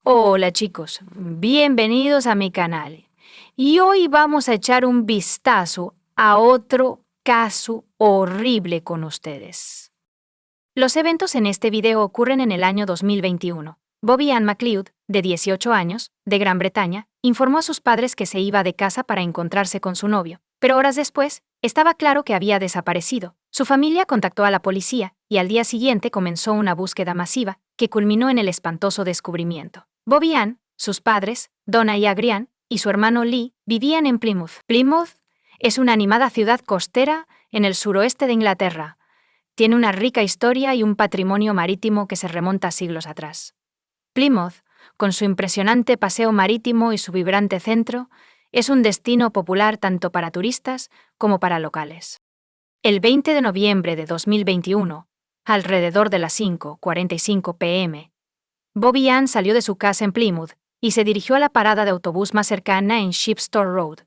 Hola chicos, bienvenidos a mi canal. Y hoy vamos a echar un vistazo a otro caso horrible con ustedes. Los eventos en este video ocurren en el año 2021. Bobby Ann McLeod, de 18 años, de Gran Bretaña, informó a sus padres que se iba de casa para encontrarse con su novio, pero horas después, estaba claro que había desaparecido. Su familia contactó a la policía y al día siguiente comenzó una búsqueda masiva que culminó en el espantoso descubrimiento. Bobby Ann, sus padres, Donna y Adrian, y su hermano Lee, vivían en Plymouth. Plymouth es una animada ciudad costera en el suroeste de Inglaterra. Tiene una rica historia y un patrimonio marítimo que se remonta siglos atrás. Plymouth, con su impresionante paseo marítimo y su vibrante centro, es un destino popular tanto para turistas como para locales. El 20 de noviembre de 2021, alrededor de las 5:45 p.m., Bobby Ann salió de su casa en Plymouth y se dirigió a la parada de autobús más cercana en Shipstore Road.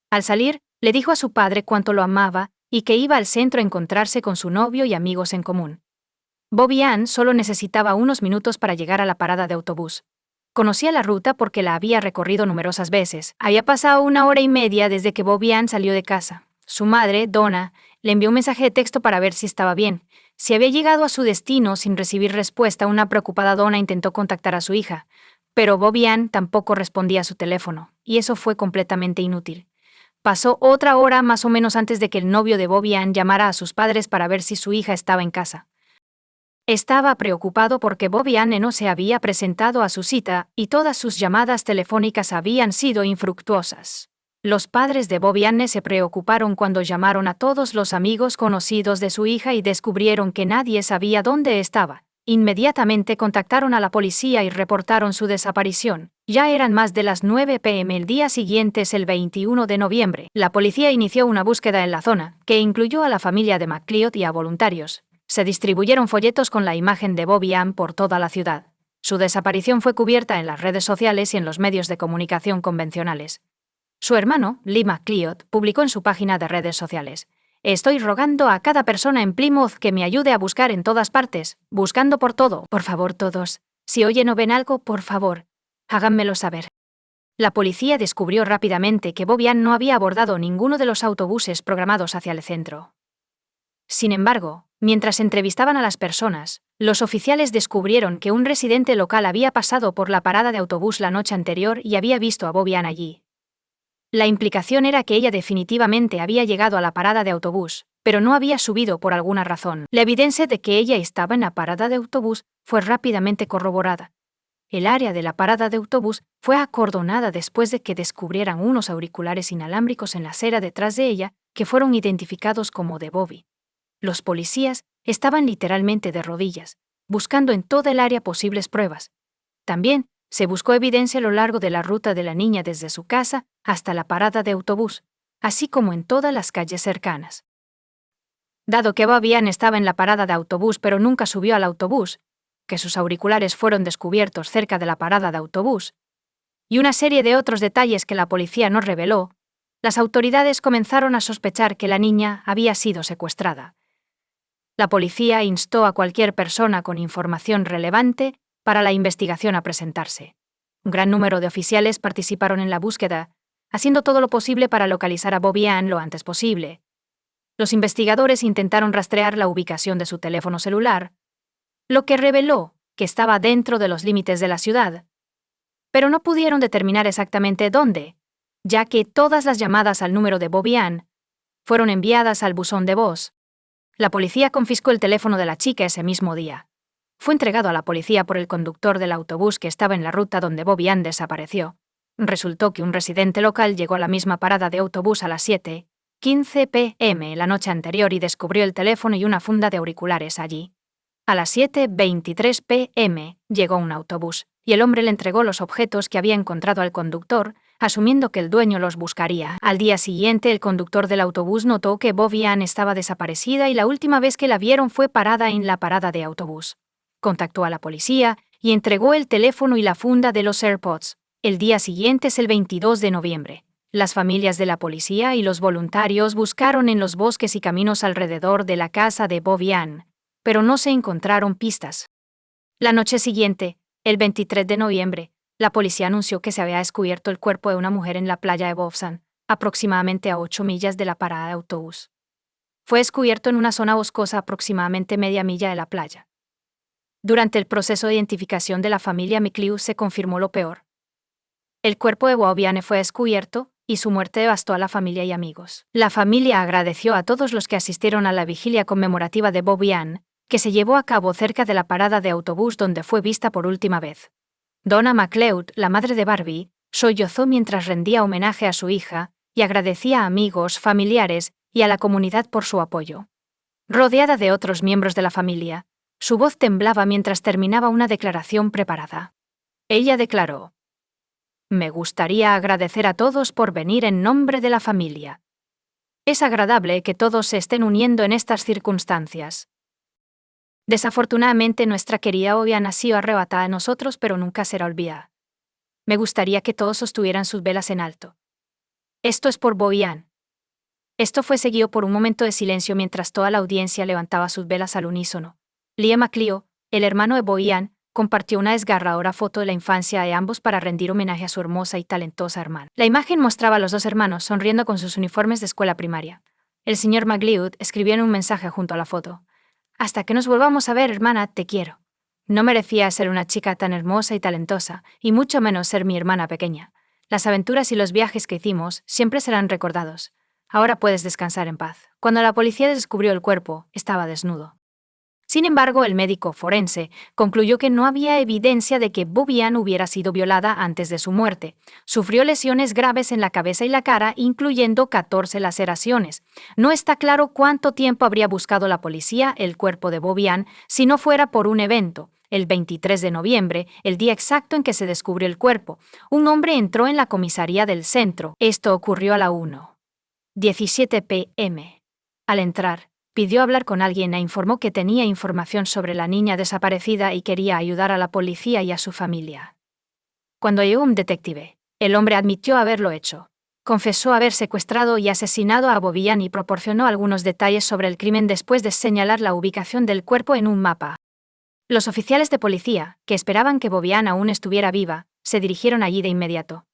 Al salir, le dijo a su padre cuánto lo amaba y que iba al centro a encontrarse con su novio y amigos en común. Bobby Ann solo necesitaba unos minutos para llegar a la parada de autobús. Conocía la ruta porque la había recorrido numerosas veces. Había pasado 1 hora y media desde que Bobby Ann salió de casa. Su madre, Donna, le envió un mensaje de texto para ver si estaba bien. Si había llegado a su destino sin recibir respuesta, una preocupada Donna intentó contactar a su hija, pero Bobby Ann tampoco respondía a su teléfono, y eso fue completamente inútil. Pasó otra hora más o menos antes de que el novio de Bobby Ann llamara a sus padres para ver si su hija estaba en casa. Estaba preocupado porque Bobby Ann no se había presentado a su cita y todas sus llamadas telefónicas habían sido infructuosas. Los padres de Bobby Ann se preocuparon cuando llamaron a todos los amigos conocidos de su hija y descubrieron que nadie sabía dónde estaba. Inmediatamente contactaron a la policía y reportaron su desaparición. Ya eran más de las 9 p.m. el día siguiente, el 21 de noviembre. La policía inició una búsqueda en la zona, que incluyó a la familia de McLeod y a voluntarios. Se distribuyeron folletos con la imagen de Bobby Ann por toda la ciudad. Su desaparición fue cubierta en las redes sociales y en los medios de comunicación convencionales. Su hermano, Lee McLeod, publicó en su página de redes sociales: «Estoy rogando a cada persona en Plymouth que me ayude a buscar en todas partes, buscando por todo. Por favor, todos. Si oyen o ven algo, por favor, háganmelo saber». La policía descubrió rápidamente que Bobby Ann no había abordado ninguno de los autobuses programados hacia el centro. Sin embargo, mientras entrevistaban a las personas, los oficiales descubrieron que un residente local había pasado por la parada de autobús la noche anterior y había visto a Bobby Ann allí. La implicación era que ella definitivamente había llegado a la parada de autobús, pero no había subido por alguna razón. La evidencia de que ella estaba en la parada de autobús fue rápidamente corroborada. El área de la parada de autobús fue acordonada después de que descubrieran unos auriculares inalámbricos en la acera detrás de ella que fueron identificados como de Bobby. Los policías estaban literalmente de rodillas, buscando en toda el área posibles pruebas. También se buscó evidencia a lo largo de la ruta de la niña desde su casa hasta la parada de autobús, así como en todas las calles cercanas. Dado que Bobby Ann estaba en la parada de autobús pero nunca subió al autobús, que sus auriculares fueron descubiertos cerca de la parada de autobús, y una serie de otros detalles que la policía no reveló, las autoridades comenzaron a sospechar que la niña había sido secuestrada. La policía instó a cualquier persona con información relevante para la investigación a presentarse. Un gran número de oficiales participaron en la búsqueda, haciendo todo lo posible para localizar a Bobby Ann lo antes posible. Los investigadores intentaron rastrear la ubicación de su teléfono celular, lo que reveló que estaba dentro de los límites de la ciudad, pero no pudieron determinar exactamente dónde, ya que todas las llamadas al número de Bobby Ann fueron enviadas al buzón de voz. La policía confiscó el teléfono de la chica ese mismo día. Fue entregado a la policía por el conductor del autobús que estaba en la ruta donde Bobby Ann desapareció. Resultó que un residente local llegó a la misma parada de autobús a las 7:15 p.m. la noche anterior y descubrió el teléfono y una funda de auriculares allí. A las 7:23 p.m. llegó un autobús, y el hombre le entregó los objetos que había encontrado al conductor, asumiendo que el dueño los buscaría. Al día siguiente, el conductor del autobús notó que Bobby Ann estaba desaparecida y la última vez que la vieron fue parada en la parada de autobús. Contactó a la policía y entregó el teléfono y la funda de los AirPods. El día siguiente es el 22 de noviembre. Las familias de la policía y los voluntarios buscaron en los bosques y caminos alrededor de la casa de Bobby Ann, pero no se encontraron pistas. La noche siguiente, el 23 de noviembre, La policía anunció que se había descubierto el cuerpo de una mujer en la playa de Bovsan, aproximadamente a 8 millas de la parada de autobús. Fue descubierto en una zona boscosa aproximadamente media milla de la playa. Durante el proceso de identificación de la familia McLeod se confirmó lo peor. El cuerpo de Bobiane fue descubierto, y su muerte devastó a la familia y amigos. La familia agradeció a todos los que asistieron a la vigilia conmemorativa de Bobiane, que se llevó a cabo cerca de la parada de autobús donde fue vista por última vez. Donna McLeod, la madre de Barbie, sollozó mientras rendía homenaje a su hija, y agradecía a amigos, familiares y a la comunidad por su apoyo. Rodeada de otros miembros de la familia, su voz temblaba mientras terminaba una declaración preparada. Ella declaró: «Me gustaría agradecer a todos por venir en nombre de la familia. Es agradable que todos se estén uniendo en estas circunstancias. Desafortunadamente nuestra querida Bobiane ha sido arrebatada de nosotros, pero nunca será olvidada. Me gustaría que todos sostuvieran sus velas en alto. Esto es por Bobiane». Esto fue seguido por un momento de silencio mientras toda la audiencia levantaba sus velas al unísono. Liam McLeod, el hermano de Bobiane, compartió una desgarradora foto de la infancia de ambos para rendir homenaje a su hermosa y talentosa hermana. La imagen mostraba a los dos hermanos sonriendo con sus uniformes de escuela primaria. El señor McLeod escribió en un mensaje junto a la foto: «Hasta que nos volvamos a ver, hermana, te quiero. No merecía ser una chica tan hermosa y talentosa, y mucho menos ser mi hermana pequeña. Las aventuras y los viajes que hicimos siempre serán recordados. Ahora puedes descansar en paz». Cuando la policía descubrió el cuerpo, estaba desnudo. Sin embargo, el médico forense concluyó que no había evidencia de que Bobiane hubiera sido violada antes de su muerte. Sufrió lesiones graves en la cabeza y la cara, incluyendo 14 laceraciones. No está claro cuánto tiempo habría buscado la policía el cuerpo de Bobiane si no fuera por un evento. El 23 de noviembre, el día exacto en que se descubrió el cuerpo, un hombre entró en la comisaría del centro. Esto ocurrió a la 1:17 p.m. Al entrar, pidió hablar con alguien e informó que tenía información sobre la niña desaparecida y quería ayudar a la policía y a su familia. Cuando llegó un detective, el hombre admitió haberlo hecho. Confesó haber secuestrado y asesinado a Bobiane y proporcionó algunos detalles sobre el crimen después de señalar la ubicación del cuerpo en un mapa. Los oficiales de policía, que esperaban que Bobiane aún estuviera viva, se dirigieron allí de inmediato.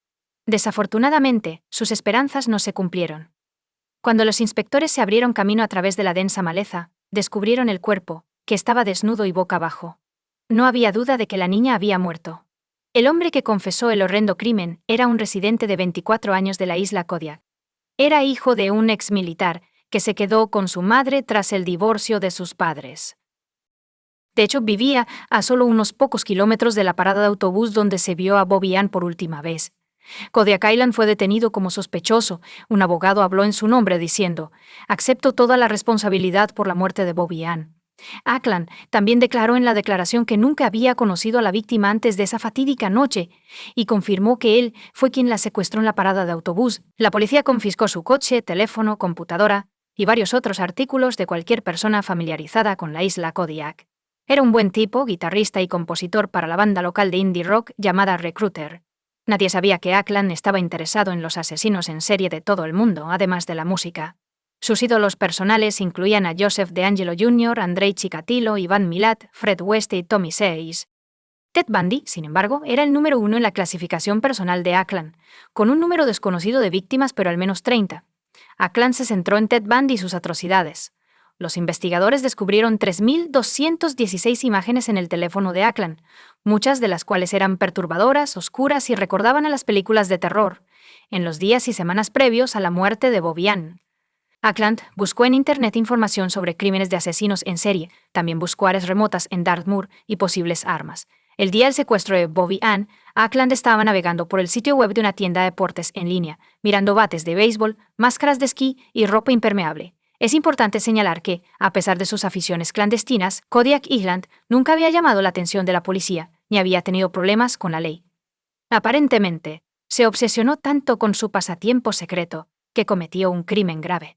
Desafortunadamente, sus esperanzas no se cumplieron. Cuando los inspectores se abrieron camino a través de la densa maleza, descubrieron el cuerpo, que estaba desnudo y boca abajo. No había duda de que la niña había muerto. El hombre que confesó el horrendo crimen era un residente de 24 años de la isla Kodiak. Era hijo de un exmilitar que se quedó con su madre tras el divorcio de sus padres. De hecho, vivía a solo unos pocos kilómetros de la parada de autobús donde se vio a Bobiane por última vez. Kodiak Island fue detenido como sospechoso. Un abogado habló en su nombre diciendo: «Acepto toda la responsabilidad por la muerte de Bobiane». Ackland también declaró en la declaración que nunca había conocido a la víctima antes de esa fatídica noche y confirmó que él fue quien la secuestró en la parada de autobús. La policía confiscó su coche, teléfono, computadora y varios otros artículos de cualquier persona familiarizada con la isla Kodiak. Era un buen tipo, guitarrista y compositor para la banda local de indie rock llamada Recruiter. Nadie sabía que Ackland estaba interesado en los asesinos en serie de todo el mundo, además de la música. Sus ídolos personales incluían a Joseph DeAngelo Jr., Andrei Chikatilo, Ivan Milat, Fred West y Tommy Seis. Ted Bundy, sin embargo, era el número 1 en la clasificación personal de Ackland, con un número desconocido de víctimas, pero al menos 30. Ackland se centró en Ted Bundy y sus atrocidades. Los investigadores descubrieron 3.216 imágenes en el teléfono de Ackland, muchas de las cuales eran perturbadoras, oscuras y recordaban a las películas de terror, en los días y semanas previos a la muerte de Bobiane. Ackland buscó en Internet información sobre crímenes de asesinos en serie, también buscó áreas remotas en Dartmoor y posibles armas. El día del secuestro de Bobiane, Ackland estaba navegando por el sitio web de una tienda de deportes en línea, mirando bates de béisbol, máscaras de esquí y ropa impermeable. Es importante señalar que, a pesar de sus aficiones clandestinas, Kodiak Island nunca había llamado la atención de la policía, ni había tenido problemas con la ley. Aparentemente, se obsesionó tanto con su pasatiempo secreto, que cometió un crimen grave.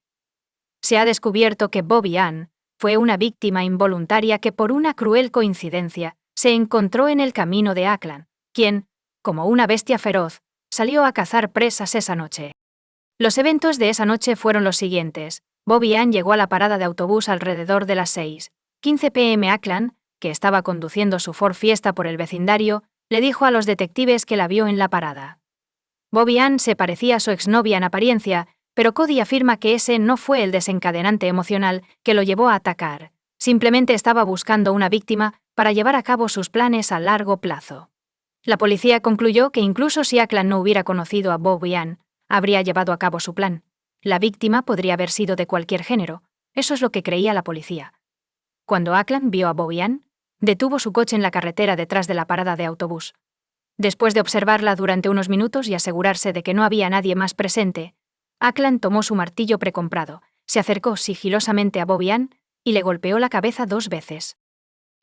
Se ha descubierto que Bobiane fue una víctima involuntaria que por una cruel coincidencia se encontró en el camino de Ackland, quien, como una bestia feroz, salió a cazar presas esa noche. Los eventos de esa noche fueron los siguientes. Bobiane llegó a la parada de autobús alrededor de las 6:15 p.m. Ackland, que estaba conduciendo su Ford Fiesta por el vecindario, le dijo a los detectives que la vio en la parada. Bobby Ann se parecía a su exnovia en apariencia, pero Cody afirma que ese no fue el desencadenante emocional que lo llevó a atacar. Simplemente estaba buscando una víctima para llevar a cabo sus planes a largo plazo. La policía concluyó que incluso si Ackland no hubiera conocido a Bobby Ann, habría llevado a cabo su plan. La víctima podría haber sido de cualquier género. Eso es lo que creía la policía. Cuando Ackland vio a Bobby Ann, detuvo su coche en la carretera detrás de la parada de autobús. Después de observarla durante unos minutos y asegurarse de que no había nadie más presente, Ackland tomó su martillo precomprado, se acercó sigilosamente a Bobby Ann y le golpeó la cabeza 2 veces.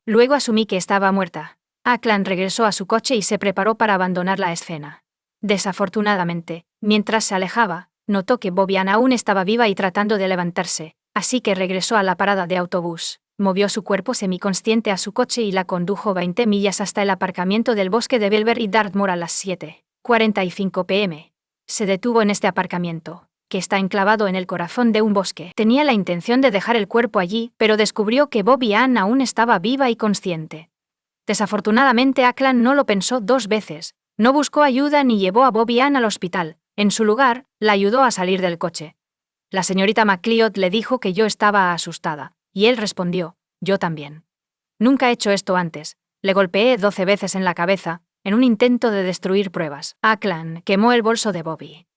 Luego asumí que estaba muerta. Ackland regresó a su coche y se preparó para abandonar la escena. Desafortunadamente, mientras se alejaba, notó que Bobby Ann aún estaba viva y tratando de levantarse, así que regresó a la parada de autobús, movió su cuerpo semiconsciente a su coche y la condujo 20 millas hasta el aparcamiento del bosque de Belver y Dartmoor a las 7:45 p.m. Se detuvo en este aparcamiento, que está enclavado en el corazón de un bosque. Tenía la intención de dejar el cuerpo allí, pero descubrió que Bobby Ann aún estaba viva y consciente. Desafortunadamente, Ackland no lo pensó 2 veces, no buscó ayuda ni llevó a Bobby Ann al hospital. En su lugar, la ayudó a salir del coche. La señorita McLeod le dijo que yo estaba asustada, y él respondió, yo también. Nunca he hecho esto antes. Le golpeé 12 veces en la cabeza, en un intento de destruir pruebas. Ackland quemó el bolso de Bobby.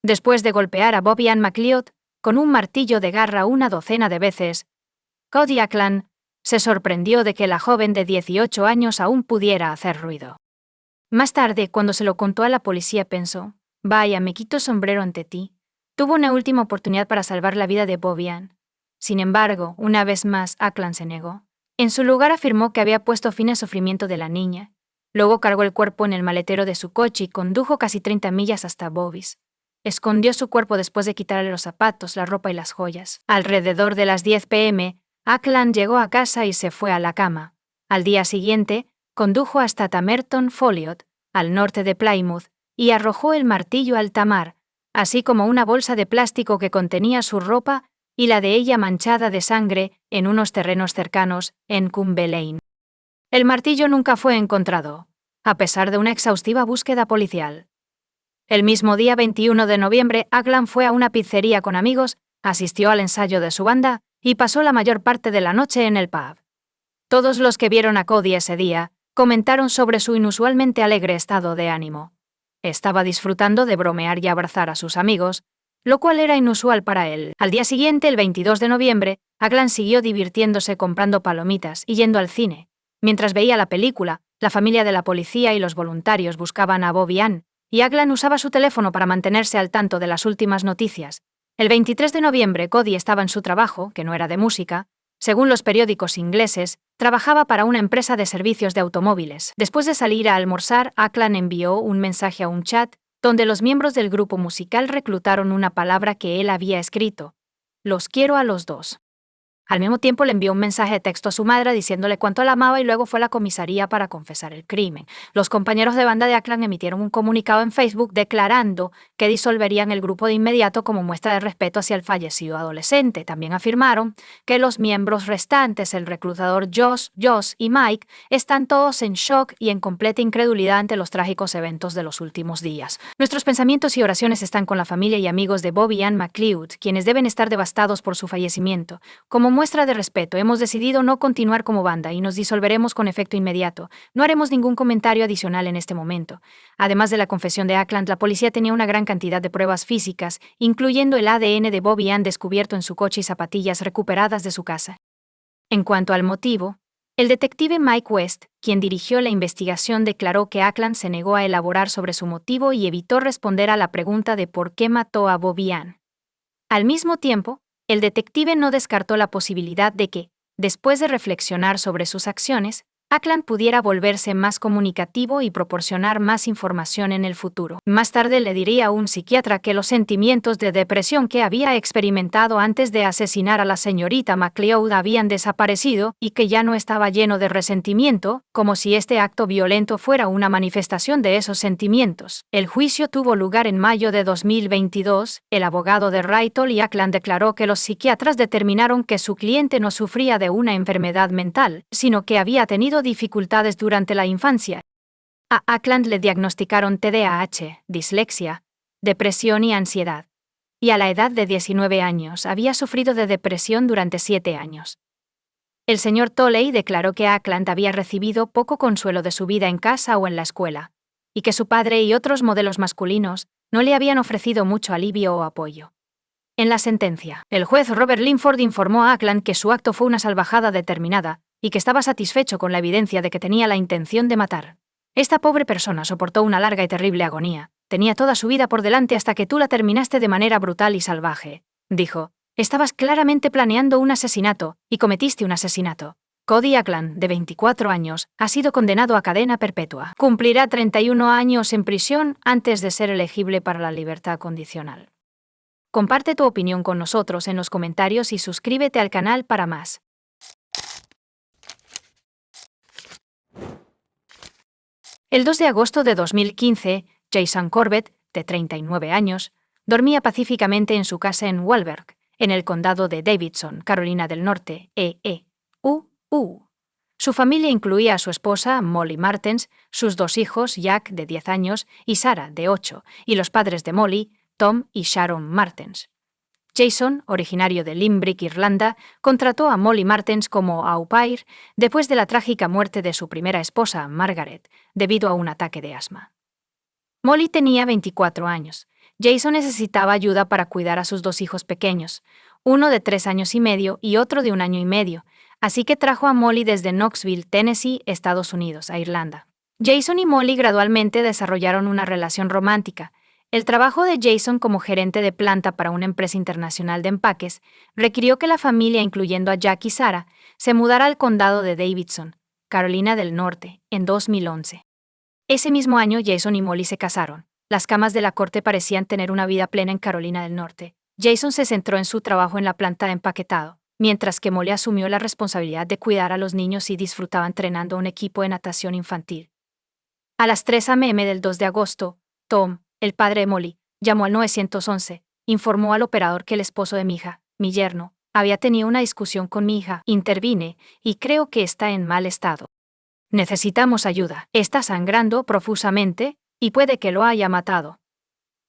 Después de golpear a Bobby Ann McLeod con un martillo de garra una docena de veces, Cody Ackland se sorprendió de que la joven de 18 años aún pudiera hacer ruido. Más tarde, cuando se lo contó a la policía, pensó, vaya, me quito sombrero ante ti. Tuvo una última oportunidad para salvar la vida de Bobby Ann. Sin embargo, una vez más, Ackland se negó. En su lugar afirmó que había puesto fin al sufrimiento de la niña. Luego cargó el cuerpo en el maletero de su coche y condujo casi 30 millas hasta Bobby's. Escondió su cuerpo después de quitarle los zapatos, la ropa y las joyas. Alrededor de las 10 p.m., Ackland llegó a casa y se fue a la cama. Al día siguiente, condujo hasta Tamerton Folliot, al norte de Plymouth, y arrojó el martillo al Tamar, así como una bolsa de plástico que contenía su ropa y la de ella manchada de sangre en unos terrenos cercanos, en Cumbe Lane. El martillo nunca fue encontrado, a pesar de una exhaustiva búsqueda policial. El mismo día 21 de noviembre, Ackland fue a una pizzería con amigos, asistió al ensayo de su banda y pasó la mayor parte de la noche en el pub. Todos los que vieron a Cody ese día comentaron sobre su inusualmente alegre estado de ánimo. Estaba disfrutando de bromear y abrazar a sus amigos, lo cual era inusual para él. Al día siguiente, el 22 de noviembre, Ackland siguió divirtiéndose comprando palomitas y yendo al cine. Mientras veía la película, la familia de la policía y los voluntarios buscaban a Bobby Ann, y Ackland usaba su teléfono para mantenerse al tanto de las últimas noticias. El 23 de noviembre, Cody estaba en su trabajo, que no era de música. Según los periódicos ingleses, trabajaba para una empresa de servicios de automóviles. Después de salir a almorzar, Ackland envió un mensaje a un chat, donde los miembros del grupo musical reclutaron una palabra que él había escrito. Los quiero a los dos. Al mismo tiempo le envió un mensaje de texto a su madre diciéndole cuánto la amaba y luego fue a la comisaría para confesar el crimen. Los compañeros de banda de Ackland emitieron un comunicado en Facebook declarando que disolverían el grupo de inmediato como muestra de respeto hacia el fallecido adolescente. También afirmaron que los miembros restantes, el reclutador Josh y Mike, están todos en shock y en completa incredulidad ante los trágicos eventos de los últimos días. Nuestros pensamientos y oraciones están con la familia y amigos de Bobby Ann McLeod, quienes deben estar devastados por su fallecimiento. Como muestra de respeto, hemos decidido no continuar como banda y nos disolveremos con efecto inmediato. No haremos ningún comentario adicional en este momento. Además de la confesión de Ackland, la policía tenía una gran cantidad de pruebas físicas, incluyendo el ADN de Bobby Ann descubierto en su coche y zapatillas recuperadas de su casa. En cuanto al motivo, el detective Mike West, quien dirigió la investigación, declaró que Ackland se negó a elaborar sobre su motivo y evitó responder a la pregunta de por qué mató a Bobby Ann. Al mismo tiempo, el detective no descartó la posibilidad de que, después de reflexionar sobre sus acciones, Ackland pudiera volverse más comunicativo y proporcionar más información en el futuro. Más tarde le diría a un psiquiatra que los sentimientos de depresión que había experimentado antes de asesinar a la señorita McLeod habían desaparecido y que ya no estaba lleno de resentimiento, como si este acto violento fuera una manifestación de esos sentimientos. El juicio tuvo lugar en mayo de 2022. El abogado de Rytol y Ackland declaró que los psiquiatras determinaron que su cliente no sufría de una enfermedad mental, sino que había tenido dificultades durante la infancia. A Ackland le diagnosticaron TDAH, dislexia, depresión y ansiedad. Y a la edad de 19 años había sufrido de depresión durante 7 años. El señor Tolley declaró que Ackland había recibido poco consuelo de su vida en casa o en la escuela, y que su padre y otros modelos masculinos no le habían ofrecido mucho alivio o apoyo. En la sentencia, el juez Robert Linford informó a Ackland que su acto fue una salvajada determinada y que estaba satisfecho con la evidencia de que tenía la intención de matar. Esta pobre persona soportó una larga y terrible agonía. Tenía toda su vida por delante hasta que tú la terminaste de manera brutal y salvaje, dijo. Estabas claramente planeando un asesinato y cometiste un asesinato. Cody Ackland, de 24 años, ha sido condenado a cadena perpetua. Cumplirá 31 años en prisión antes de ser elegible para la libertad condicional. Comparte tu opinión con nosotros en los comentarios y suscríbete al canal para más. El 2 de agosto de 2015, Jason Corbett, de 39 años, dormía pacíficamente en su casa en Wahlberg, en el condado de Davidson, Carolina del Norte, Su familia incluía a su esposa, Molly Martens, sus 2 hijos, Jack, de 10 años, y Sarah, de 8, y los padres de Molly, Tom y Sharon Martens. Jason, originario de Limerick, Irlanda, contrató a Molly Martens como au pair después de la trágica muerte de su primera esposa, Margaret, debido a un ataque de asma. Molly tenía 24 años. Jason necesitaba ayuda para cuidar a sus 2 hijos pequeños, uno de 3 años y medio y otro de 1 año y medio, así que trajo a Molly desde Knoxville, Tennessee, Estados Unidos, a Irlanda. Jason y Molly gradualmente desarrollaron una relación romántica. El trabajo de Jason como gerente de planta para una empresa internacional de empaques requirió que la familia, incluyendo a Jack y Sarah, se mudara al condado de Davidson, Carolina del Norte, en 2011. Ese mismo año Jason y Molly se casaron. Las camas de la corte parecían tener una vida plena en Carolina del Norte. Jason se centró en su trabajo en la planta de empaquetado, mientras que Molly asumió la responsabilidad de cuidar a los niños y disfrutaba entrenando a un equipo de natación infantil. A las 3 a.m. del 2 de agosto, Tom, el padre de Molly, llamó al 911, informó al operador que el esposo de mi hija, mi yerno, había tenido una discusión con mi hija, intervine, y creo que está en mal estado. Necesitamos ayuda. Está sangrando profusamente, y puede que lo haya matado.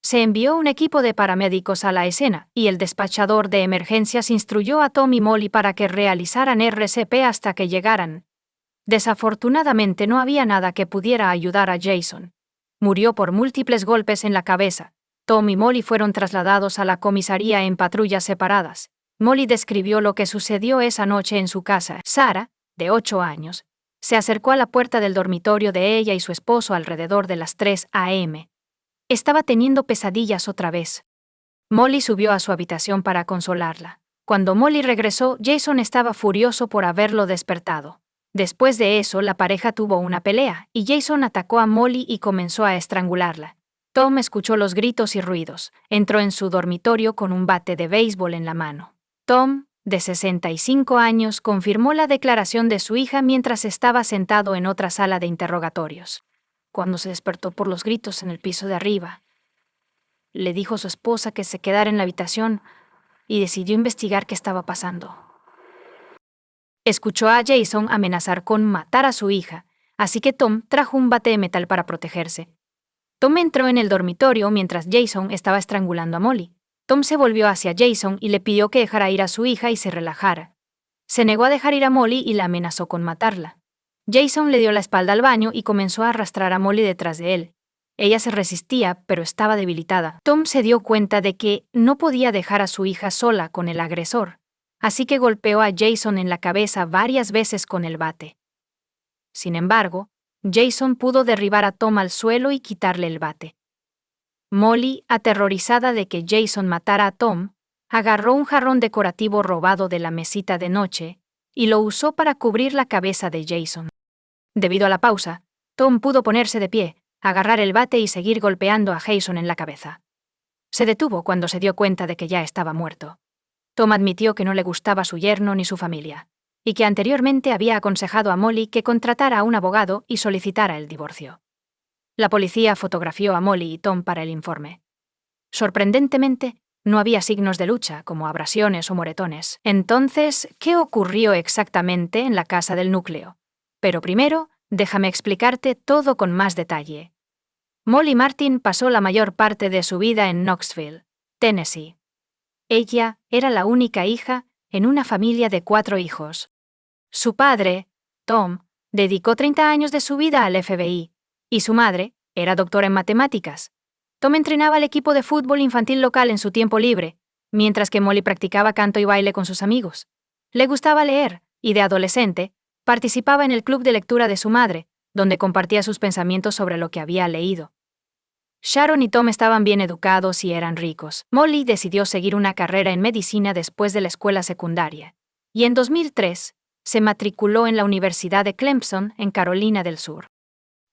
Se envió un equipo de paramédicos a la escena, y el despachador de emergencias instruyó a Tom y Molly para que realizaran RCP hasta que llegaran. Desafortunadamente no había nada que pudiera ayudar a Jason. Murió por múltiples golpes en la cabeza. Tom y Molly fueron trasladados a la comisaría en patrullas separadas. Molly describió lo que sucedió esa noche en su casa. Sarah, de 8 años, se acercó a la puerta del dormitorio de ella y su esposo alrededor de las 3 a.m. Estaba teniendo pesadillas otra vez. Molly subió a su habitación para consolarla. Cuando Molly regresó, Jason estaba furioso por haberlo despertado. Después de eso, la pareja tuvo una pelea, y Jason atacó a Molly y comenzó a estrangularla. Tom escuchó los gritos y ruidos. Entró en su dormitorio con un bate de béisbol en la mano. Tom, de 65 años, confirmó la declaración de su hija mientras estaba sentado en otra sala de interrogatorios. Cuando se despertó por los gritos en el piso de arriba, le dijo a su esposa que se quedara en la habitación y decidió investigar qué estaba pasando. Escuchó a Jason amenazar con matar a su hija, así que Tom trajo un bate de metal para protegerse. Tom entró en el dormitorio mientras Jason estaba estrangulando a Molly. Tom se volvió hacia Jason y le pidió que dejara ir a su hija y se relajara. Se negó a dejar ir a Molly y la amenazó con matarla. Jason le dio la espalda al baño y comenzó a arrastrar a Molly detrás de él. Ella se resistía, pero estaba debilitada. Tom se dio cuenta de que no podía dejar a su hija sola con el agresor, así que golpeó a Jason en la cabeza varias veces con el bate. Sin embargo, Jason pudo derribar a Tom al suelo y quitarle el bate. Molly, aterrorizada de que Jason matara a Tom, agarró un jarrón decorativo robado de la mesita de noche y lo usó para cubrir la cabeza de Jason. Debido a la pausa, Tom pudo ponerse de pie, agarrar el bate y seguir golpeando a Jason en la cabeza. Se detuvo cuando se dio cuenta de que ya estaba muerto. Tom admitió que no le gustaba su yerno ni su familia, y que anteriormente había aconsejado a Molly que contratara a un abogado y solicitara el divorcio. La policía fotografió a Molly y Tom para el informe. Sorprendentemente, no había signos de lucha, como abrasiones o moretones. Entonces, ¿qué ocurrió exactamente en la casa del núcleo? Pero primero, Déjame explicarte todo con más detalle. Molly Martin pasó la mayor parte de su vida en Knoxville, Tennessee. Ella era la única hija en una familia de 4 hijos. Su padre, Tom, dedicó 30 años de su vida al FBI, y su madre era doctora en matemáticas. Tom entrenaba al equipo de fútbol infantil local en su tiempo libre, mientras que Molly practicaba canto y baile con sus amigos. Le gustaba leer, y de adolescente, participaba en el club de lectura de su madre, donde compartía sus pensamientos sobre lo que había leído. Sharon y Tom estaban bien educados y eran ricos. Molly decidió seguir una carrera en medicina después de la escuela secundaria, y en 2003 se matriculó en la Universidad de Clemson, en Carolina del Sur.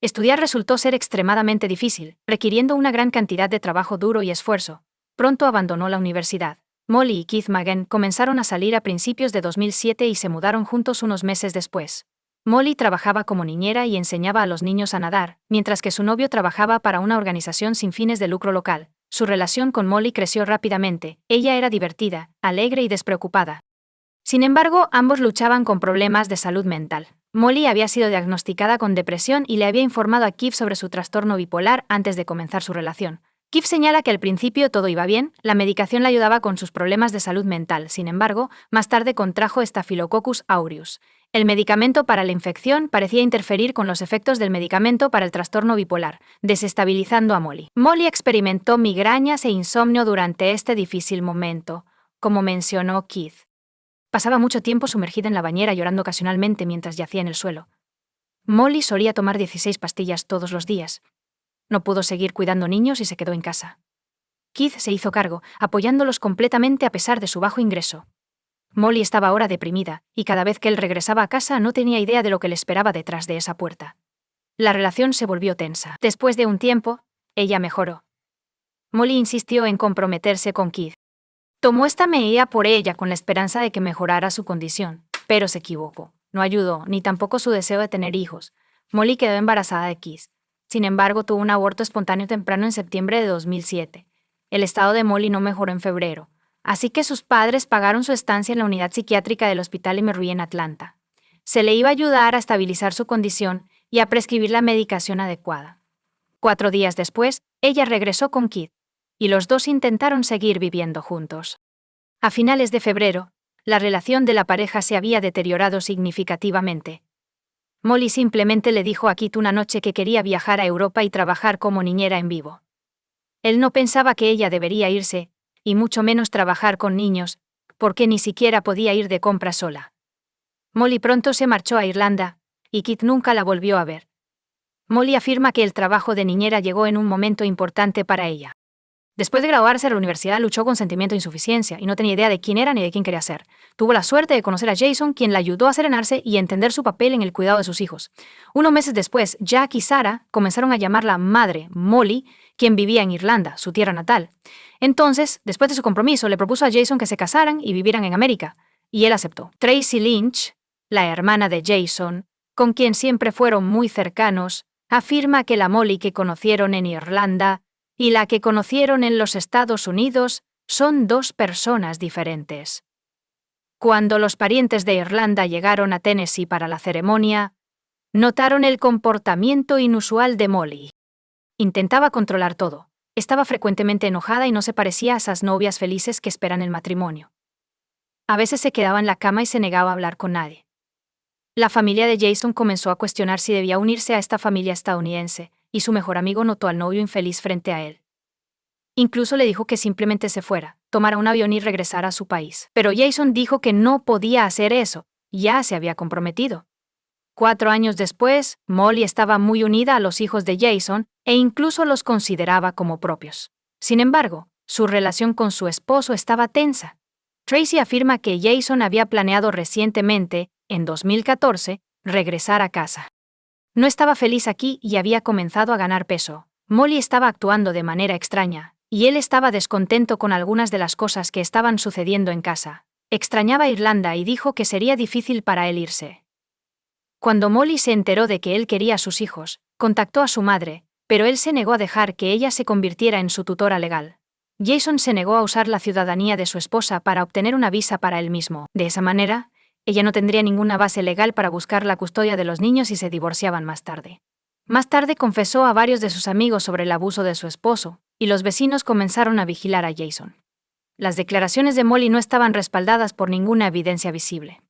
Estudiar resultó ser extremadamente difícil, requiriendo una gran cantidad de trabajo duro y esfuerzo. Pronto abandonó la universidad. Molly y Keith Magen comenzaron a salir a principios de 2007 y se mudaron juntos unos meses después. Molly trabajaba como niñera y enseñaba a los niños a nadar, mientras que su novio trabajaba para una organización sin fines de lucro local. Su relación con Molly creció rápidamente. Ella era divertida, alegre y despreocupada. Sin embargo, ambos luchaban con problemas de salud mental. Molly había sido diagnosticada con depresión y le había informado a Keith sobre su trastorno bipolar antes de comenzar su relación. Keith señala que al principio todo iba bien, la medicación le ayudaba con sus problemas de salud mental. Sin embargo, más tarde contrajo Staphylococcus aureus. El medicamento para la infección parecía interferir con los efectos del medicamento para el trastorno bipolar, desestabilizando a Molly. Molly experimentó migrañas e insomnio durante este difícil momento, como mencionó Keith. Pasaba mucho tiempo sumergida en la bañera llorando ocasionalmente mientras yacía en el suelo. Molly solía tomar 16 pastillas todos los días. No pudo seguir cuidando niños y se quedó en casa. Keith se hizo cargo, apoyándolos completamente a pesar de su bajo ingreso. Molly estaba ahora deprimida, y cada vez que él regresaba a casa no tenía idea de lo que le esperaba detrás de esa puerta. La relación se volvió tensa. Después de un tiempo, ella mejoró. Molly insistió en comprometerse con Keith. Tomó esta medida por ella con la esperanza de que mejorara su condición, pero se equivocó. No ayudó, ni tampoco su deseo de tener hijos. Molly quedó embarazada de Keith. Sin embargo, tuvo un aborto espontáneo temprano en septiembre de 2007. El estado de Molly no mejoró en febrero, así que sus padres pagaron su estancia en la unidad psiquiátrica del Hospital Emory en Atlanta. Se le iba a ayudar a estabilizar su condición y a prescribir la medicación adecuada. 4 días después, ella regresó con Keith, y los dos intentaron seguir viviendo juntos. A finales de febrero, la relación de la pareja se había deteriorado significativamente. Molly simplemente le dijo a Keith una noche que quería viajar a Europa y trabajar como niñera en vivo. Él no pensaba que ella debería irse, y mucho menos trabajar con niños, porque ni siquiera podía ir de compras sola. Molly pronto se marchó a Irlanda, y Keith nunca la volvió a ver. Molly afirma que el trabajo de niñera llegó en un momento importante para ella. Después de graduarse de la universidad, luchó con sentimiento de insuficiencia y no tenía idea de quién era ni de quién quería ser. Tuvo la suerte de conocer a Jason, quien la ayudó a serenarse y entender su papel en el cuidado de sus hijos. Unos meses después, Jack y Sarah comenzaron a llamarla madre Molly, quien vivía en Irlanda, su tierra natal. Entonces, después de su compromiso, le propuso a Jason que se casaran y vivieran en América, y él aceptó. Tracy Lynch, la hermana de Jason, con quien siempre fueron muy cercanos, afirma que la Molly que conocieron en Irlanda y la que conocieron en los Estados Unidos son 2 personas diferentes. Cuando los parientes de Irlanda llegaron a Tennessee para la ceremonia, notaron el comportamiento inusual de Molly. Intentaba controlar todo, estaba frecuentemente enojada y no se parecía a esas novias felices que esperan el matrimonio. A veces se quedaba en la cama y se negaba a hablar con nadie. La familia de Jason comenzó a cuestionar si debía unirse a esta familia estadounidense, y su mejor amigo notó al novio infeliz frente a él. Incluso le dijo que simplemente se fuera, tomara un avión y regresara a su país. Pero Jason dijo que no podía hacer eso, ya se había comprometido. 4 años después, Molly estaba muy unida a los hijos de Jason e incluso los consideraba como propios. Sin embargo, su relación con su esposo estaba tensa. Tracy afirma que Jason había planeado recientemente, en 2014, regresar a casa. No estaba feliz aquí y había comenzado a ganar peso. Molly estaba actuando de manera extraña, y él estaba descontento con algunas de las cosas que estaban sucediendo en casa. Extrañaba Irlanda y dijo que sería difícil para él irse. Cuando Molly se enteró de que él quería a sus hijos, contactó a su madre, pero él se negó a dejar que ella se convirtiera en su tutora legal. Jason se negó a usar la ciudadanía de su esposa para obtener una visa para él mismo. De esa manera, Ella no tendría ninguna base legal para buscar la custodia de los niños si se divorciaban más tarde. Más tarde confesó a varios de sus amigos sobre el abuso de su esposo, y los vecinos comenzaron a vigilar a Jason. Las declaraciones de Molly no estaban respaldadas por ninguna evidencia visible.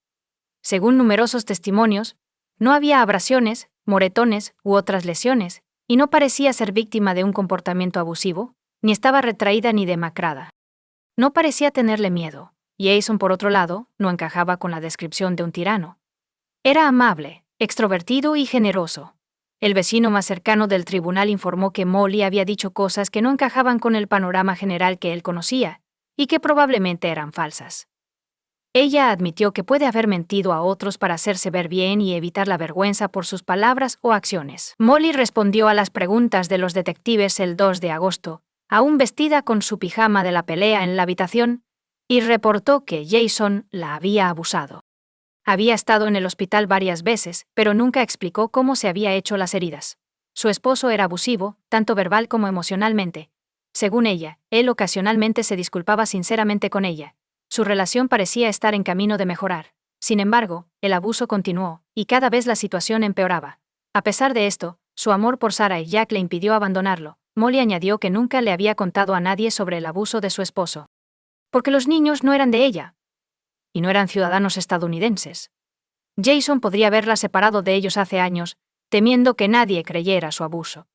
Según numerosos testimonios, no había abrasiones, moretones u otras lesiones, y no parecía ser víctima de un comportamiento abusivo, ni estaba retraída ni demacrada. No parecía tenerle miedo. Jason, por otro lado, no encajaba con la descripción de un tirano. Era amable, extrovertido y generoso. El vecino más cercano del tribunal informó que Molly había dicho cosas que no encajaban con el panorama general que él conocía, y que probablemente eran falsas. Ella admitió que puede haber mentido a otros para hacerse ver bien y evitar la vergüenza por sus palabras o acciones. Molly respondió a las preguntas de los detectives el 2 de agosto, aún vestida con su pijama de la pelea en la habitación, y reportó que Jason la había abusado. Había estado en el hospital varias veces, pero nunca explicó cómo se había hecho las heridas. Su esposo era abusivo, tanto verbal como emocionalmente. Según ella, él ocasionalmente se disculpaba sinceramente con ella. Su relación parecía estar en camino de mejorar. Sin embargo, el abuso continuó, y cada vez la situación empeoraba. A pesar de esto, su amor por Sarah y Jack le impidió abandonarlo. Molly añadió que nunca le había contado a nadie sobre el abuso de su esposo. Porque los niños no eran de ella. Y no eran ciudadanos estadounidenses. Jason podría haberla separado de ellos hace años, temiendo que nadie creyera su abuso.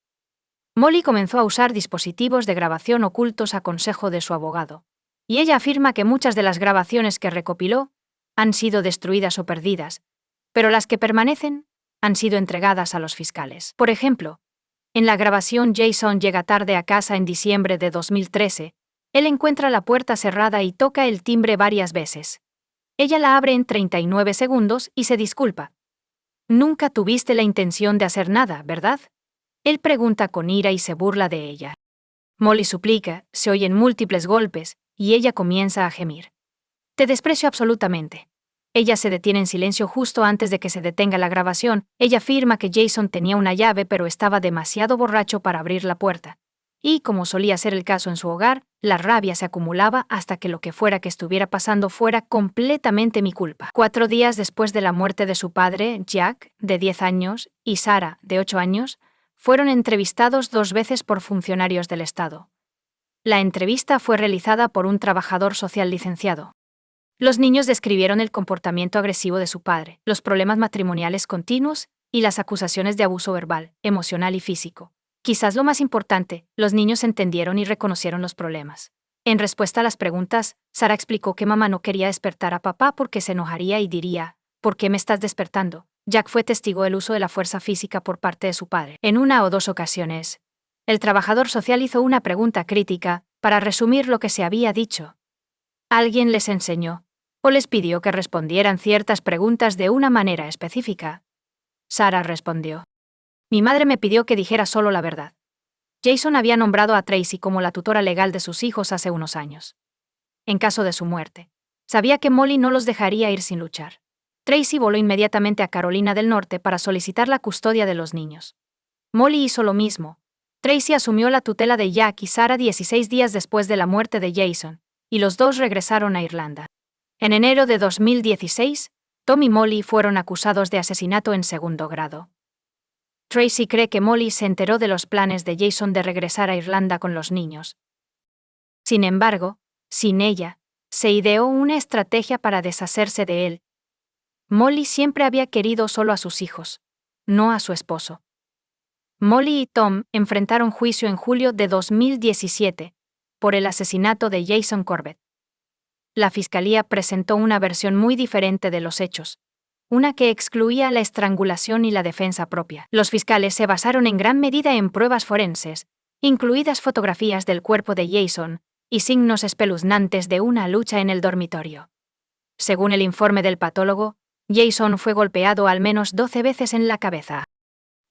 Molly comenzó a usar dispositivos de grabación ocultos a consejo de su abogado. Y ella afirma que muchas de las grabaciones que recopiló han sido destruidas o perdidas, pero las que permanecen han sido entregadas a los fiscales. Por ejemplo, en la grabación Jason llega tarde a casa en diciembre de 2013, él encuentra la puerta cerrada y toca el timbre varias veces. Ella la abre en 39 segundos y se disculpa. Nunca tuviste la intención de hacer nada, ¿verdad? Él pregunta con ira y se burla de ella. Molly suplica, se oyen múltiples golpes, y ella comienza a gemir. Te desprecio absolutamente. Ella se detiene en silencio justo antes de que se detenga la grabación. Ella afirma que Jason tenía una llave pero estaba demasiado borracho para abrir la puerta. Y, como solía ser el caso en su hogar, la rabia se acumulaba hasta que lo que fuera que estuviera pasando fuera completamente mi culpa. 4 días después de la muerte de su padre, Jack, de 10 años, y Sarah, de 8 años, fueron entrevistados 2 veces por funcionarios del Estado. La entrevista fue realizada por un trabajador social licenciado. Los niños describieron el comportamiento agresivo de su padre, los problemas matrimoniales continuos y las acusaciones de abuso verbal, emocional y físico. Quizás lo más importante, los niños entendieron y reconocieron los problemas. En respuesta a las preguntas, Sarah explicó que mamá no quería despertar a papá porque se enojaría y diría, ¿por qué me estás despertando? Jack fue testigo del uso de la fuerza física por parte de su padre. En 1 o 2 ocasiones, el trabajador social hizo una pregunta crítica para resumir lo que se había dicho. Alguien les enseñó o les pidió que respondieran ciertas preguntas de una manera específica. Sarah respondió. Mi madre me pidió que dijera solo la verdad. Jason había nombrado a Tracy como la tutora legal de sus hijos hace unos años. En caso de su muerte, sabía que Molly no los dejaría ir sin luchar. Tracy voló inmediatamente a Carolina del Norte para solicitar la custodia de los niños. Molly hizo lo mismo. Tracy asumió la tutela de Jack y Sarah 16 días después de la muerte de Jason, y los dos regresaron a Irlanda. En enero de 2016, Tom y Molly fueron acusados de asesinato en 2º grado. Tracy cree que Molly se enteró de los planes de Jason de regresar a Irlanda con los niños. Sin embargo, sin ella, se ideó una estrategia para deshacerse de él. Molly siempre había querido solo a sus hijos, no a su esposo. Molly y Tom enfrentaron juicio en julio de 2017 por el asesinato de Jason Corbett. La fiscalía presentó una versión muy diferente de los hechos, una que excluía la estrangulación y la defensa propia. Los fiscales se basaron en gran medida en pruebas forenses, incluidas fotografías del cuerpo de Jason y signos espeluznantes de una lucha en el dormitorio. Según el informe del patólogo, Jason fue golpeado al menos 12 veces en la cabeza.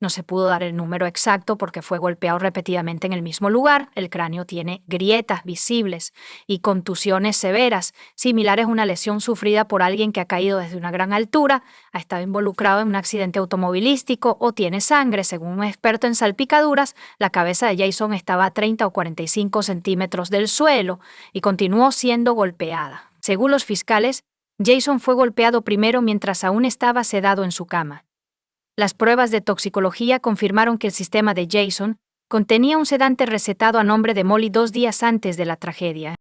No se pudo dar el número exacto porque fue golpeado repetidamente en el mismo lugar. El cráneo tiene grietas visibles y contusiones severas, similares a una lesión sufrida por alguien que ha caído desde una gran altura, ha estado involucrado en un accidente automovilístico o tiene sangre. Según un experto en salpicaduras, la cabeza de Jason estaba a 30 o 45 centímetros del suelo y continuó siendo golpeada. Según los fiscales, Jason fue golpeado primero mientras aún estaba sedado en su cama. Las pruebas de toxicología confirmaron que el sistema de Jason contenía un sedante recetado a nombre de Molly 2 días antes de la tragedia.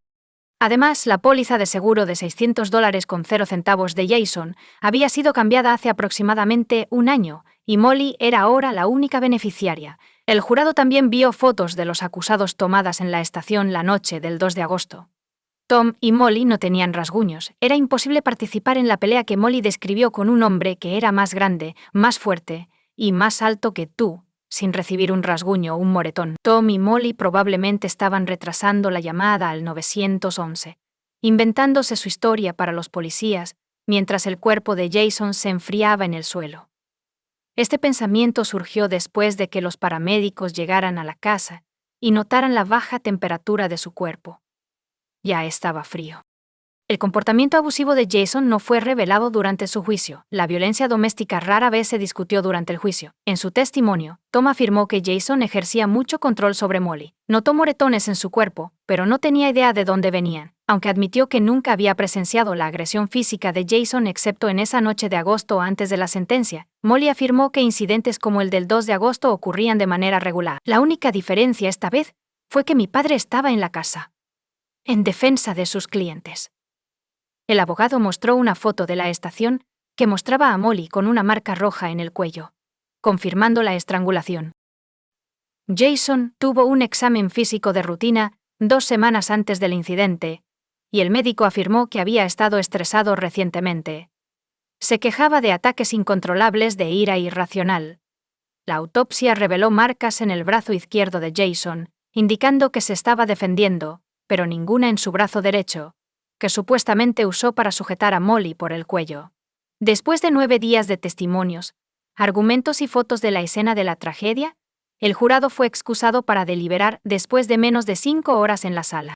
Además, la póliza de seguro de $600 con 0 centavos de Jason había sido cambiada hace aproximadamente un año, y Molly era ahora la única beneficiaria. El jurado también vio fotos de los acusados tomadas en la estación la noche del 2 de agosto. Tom y Molly no tenían rasguños. Era imposible participar en la pelea que Molly describió con un hombre que era más grande, más fuerte y más alto que tú, sin recibir un rasguño o un moretón. Tom y Molly probablemente estaban retrasando la llamada al 911, inventándose su historia para los policías, mientras el cuerpo de Jason se enfriaba en el suelo. Este pensamiento surgió después de que los paramédicos llegaran a la casa y notaran la baja temperatura de su cuerpo. Ya estaba frío. El comportamiento abusivo de Jason no fue revelado durante su juicio. La violencia doméstica rara vez se discutió durante el juicio. En su testimonio, Tom afirmó que Jason ejercía mucho control sobre Molly. Notó moretones en su cuerpo, pero no tenía idea de dónde venían, aunque admitió que nunca había presenciado la agresión física de Jason excepto en esa noche de agosto antes de la sentencia. Molly afirmó que incidentes como el del 2 de agosto ocurrían de manera regular. La única diferencia esta vez fue que mi padre estaba en la casa. En defensa de sus clientes. El abogado mostró una foto de la estación que mostraba a Molly con una marca roja en el cuello, confirmando la estrangulación. Jason tuvo un examen físico de rutina 2 semanas antes del incidente, y el médico afirmó que había estado estresado recientemente. Se quejaba de ataques incontrolables de ira irracional. La autopsia reveló marcas en el brazo izquierdo de Jason, indicando que se estaba defendiendo, pero ninguna en su brazo derecho, que supuestamente usó para sujetar a Molly por el cuello. Después de 9 días de testimonios, argumentos y fotos de la escena de la tragedia, el jurado fue excusado para deliberar después de menos de 5 horas en la sala.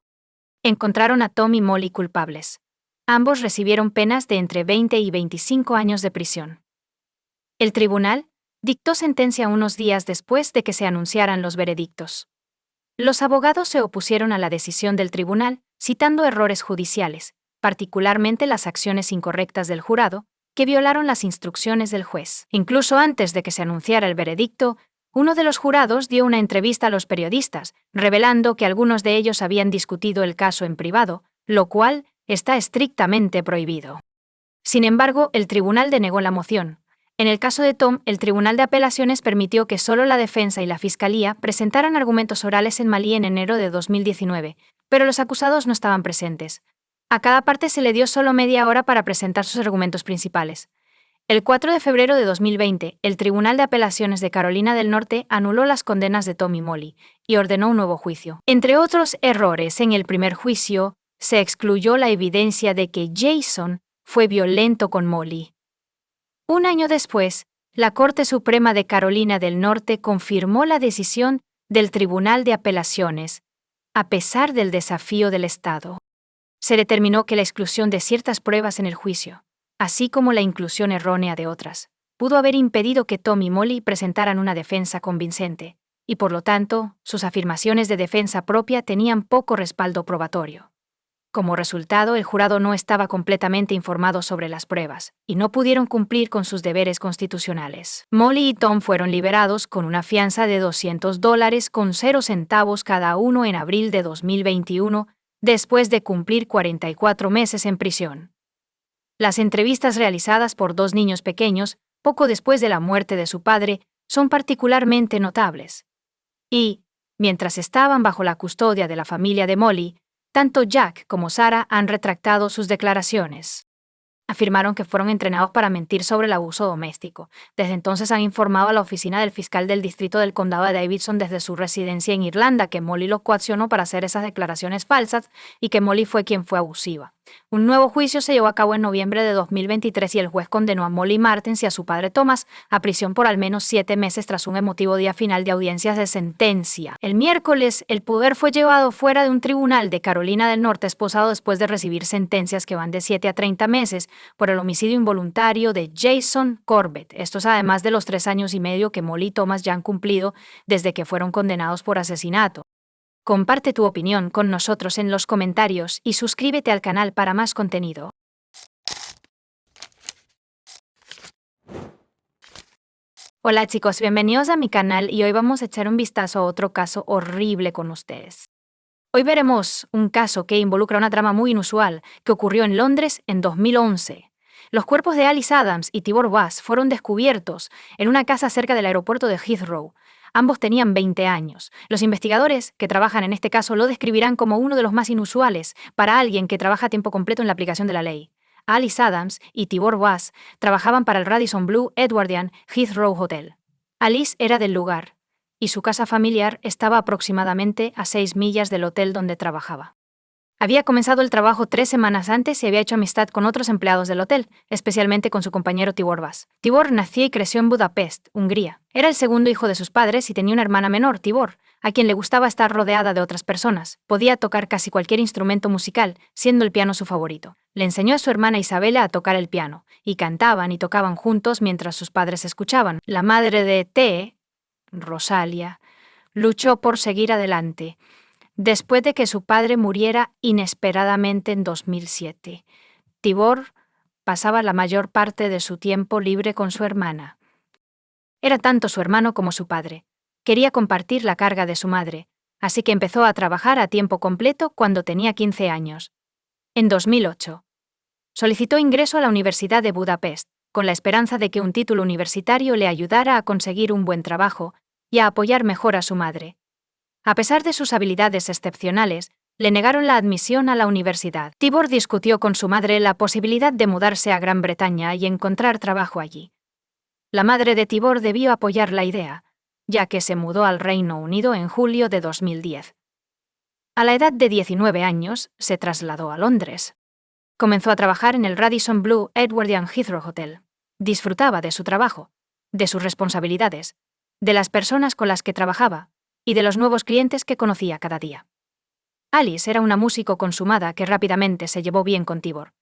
Encontraron a Tom y Molly culpables. Ambos recibieron penas de entre 20 y 25 años de prisión. El tribunal dictó sentencia unos días después de que se anunciaran los veredictos. Los abogados se opusieron a la decisión del tribunal, citando errores judiciales, particularmente las acciones incorrectas del jurado, que violaron las instrucciones del juez. Incluso antes de que se anunciara el veredicto, uno de los jurados dio una entrevista a los periodistas, revelando que algunos de ellos habían discutido el caso en privado, lo cual está estrictamente prohibido. Sin embargo, el tribunal denegó la moción. En el caso de Tom, el Tribunal de Apelaciones permitió que solo la defensa y la fiscalía presentaran argumentos orales en Malí en enero de 2019, pero los acusados no estaban presentes. A cada parte se le dio solo media hora para presentar sus argumentos principales. El 4 de febrero de 2020, el Tribunal de Apelaciones de Carolina del Norte anuló las condenas de Tom y Molly y ordenó un nuevo juicio. Entre otros errores en el primer juicio, se excluyó la evidencia de que Jason fue violento con Molly. Un año después, la Corte Suprema de Carolina del Norte confirmó la decisión del Tribunal de Apelaciones, a pesar del desafío del Estado. Se determinó que la exclusión de ciertas pruebas en el juicio, así como la inclusión errónea de otras, pudo haber impedido que Tom y Molly presentaran una defensa convincente, y por lo tanto, sus afirmaciones de defensa propia tenían poco respaldo probatorio. Como resultado, el jurado no estaba completamente informado sobre las pruebas, y no pudieron cumplir con sus deberes constitucionales. Molly y Tom fueron liberados con una fianza de $200 con 0 centavos cada uno en abril de 2021, después de cumplir 44 meses en prisión. Las entrevistas realizadas por 2 niños pequeños, poco después de la muerte de su padre, son particularmente notables. Y, mientras estaban bajo la custodia de la familia de Molly, tanto Jack como Sarah han retractado sus declaraciones. Afirmaron que fueron entrenados para mentir sobre el abuso doméstico. Desde entonces han informado a la oficina del fiscal del distrito del condado de Davidson desde su residencia en Irlanda que Molly los coaccionó para hacer esas declaraciones falsas y que Molly fue quien fue abusiva. Un nuevo juicio se llevó a cabo en noviembre de 2023 y el juez condenó a Molly Martens y a su padre Thomas a prisión por al menos 7 meses tras un emotivo día final de audiencias de sentencia. El miércoles, el poder fue llevado fuera de un tribunal de Carolina del Norte esposado después de recibir sentencias que van de 7 a 30 meses por el homicidio involuntario de Jason Corbett. Esto es además de los 3 años y medio que Molly y Thomas ya han cumplido desde que fueron condenados por asesinato. Comparte tu opinión con nosotros en los comentarios y suscríbete al canal para más contenido. Hola chicos, bienvenidos a mi canal y hoy vamos a echar un vistazo a otro caso horrible con ustedes. Hoy veremos un caso que involucra una trama muy inusual que ocurrió en Londres en 2011. Los cuerpos de Alice Adams y Tibor Bass fueron descubiertos en una casa cerca del aeropuerto de Heathrow. Ambos tenían 20 años. Los investigadores que trabajan en este caso lo describirán como uno de los más inusuales para alguien que trabaja a tiempo completo en la aplicación de la ley. Alice Adams y Tibor Bass trabajaban para el Radisson Blu Edwardian Heathrow Hotel. Alice era del lugar, y su casa familiar estaba aproximadamente a 6 millas del hotel donde trabajaba. Había comenzado el trabajo 3 semanas antes y había hecho amistad con otros empleados del hotel, especialmente con su compañero Tibor Bass. Tibor nació y creció en Budapest, Hungría. Era el segundo hijo de sus padres y tenía una hermana menor, Tibor, a quien le gustaba estar rodeada de otras personas. Podía tocar casi cualquier instrumento musical, siendo el piano su favorito. Le enseñó a su hermana Isabela a tocar el piano, y cantaban y tocaban juntos mientras sus padres escuchaban. La madre de T, Rosalia, luchó por seguir adelante, después de que su padre muriera inesperadamente en 2007. Tibor pasaba la mayor parte de su tiempo libre con su hermana. Era tanto su hermano como su padre. Quería compartir la carga de su madre, así que empezó a trabajar a tiempo completo cuando tenía 15 años. En 2008, solicitó ingreso a la Universidad de Budapest, con la esperanza de que un título universitario le ayudara a conseguir un buen trabajo y a apoyar mejor a su madre. A pesar de sus habilidades excepcionales, le negaron la admisión a la universidad. Tibor discutió con su madre la posibilidad de mudarse a Gran Bretaña y encontrar trabajo allí. La madre de Tibor debió apoyar la idea, ya que se mudó al Reino Unido en julio de 2010. A la edad de 19 años, se trasladó a Londres. Comenzó a trabajar en el Radisson Blu Edwardian Heathrow Hotel. Disfrutaba de su trabajo, de sus responsabilidades, de las personas con las que trabajaba y de los nuevos clientes que conocía cada día. Alice era una músico consumada que rápidamente se llevó bien con Tibor.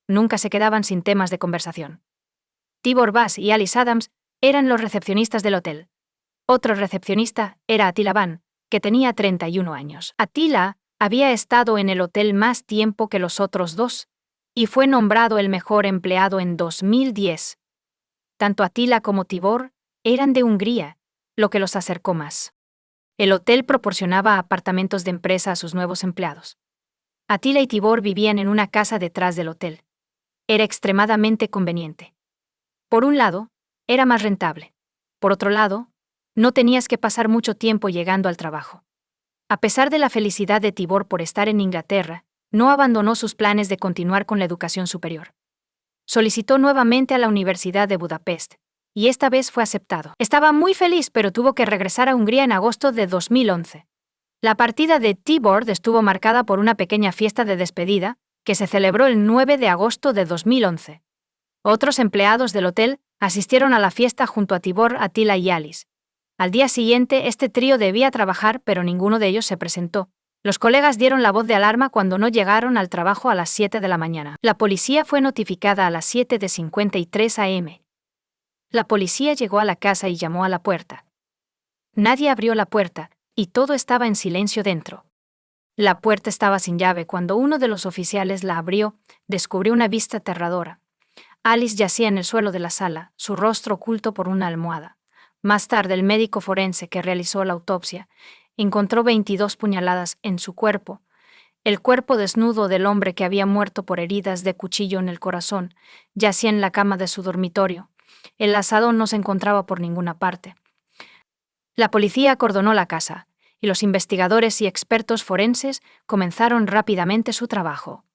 Nunca se quedaban sin temas de conversación. Tibor Bass y Alice Adams eran los recepcionistas del hotel. Otro recepcionista era Attila Van, que tenía 31 años. Attila había estado en el hotel más tiempo que los otros dos y fue nombrado el mejor empleado en 2010. Tanto Attila como Tibor eran de Hungría, lo que los acercó más. El hotel proporcionaba apartamentos de empresa a sus nuevos empleados. Attila y Tibor vivían en una casa detrás del hotel. Era extremadamente conveniente. Por un lado, era más rentable. Por otro lado, no tenías que pasar mucho tiempo llegando al trabajo. A pesar de la felicidad de Tibor por estar en Inglaterra, no abandonó sus planes de continuar con la educación superior. Solicitó nuevamente a la Universidad de Budapest, y esta vez fue aceptado. Estaba muy feliz, pero tuvo que regresar a Hungría en agosto de 2011. La partida de Tibor estuvo marcada por una pequeña fiesta de despedida, que se celebró el 9 de agosto de 2011. Otros empleados del hotel asistieron a la fiesta junto a Tibor, Attila y Alice. Al día siguiente, este trío debía trabajar, pero ninguno de ellos se presentó. Los colegas dieron la voz de alarma cuando no llegaron al trabajo a las 7 de la mañana. La policía fue notificada a las 7:53 am. La policía llegó a la casa y llamó a la puerta. Nadie abrió la puerta, y todo estaba en silencio dentro. La puerta estaba sin llave. Cuando uno de los oficiales la abrió, descubrió una vista aterradora. Alice yacía en el suelo de la sala, su rostro oculto por una almohada. Más tarde, el médico forense que realizó la autopsia encontró 22 puñaladas en su cuerpo. El cuerpo desnudo del hombre que había muerto por heridas de cuchillo en el corazón yacía en la cama de su dormitorio. El asadón no se encontraba por ninguna parte. La policía acordonó la casa, y los investigadores y expertos forenses comenzaron rápidamente su trabajo.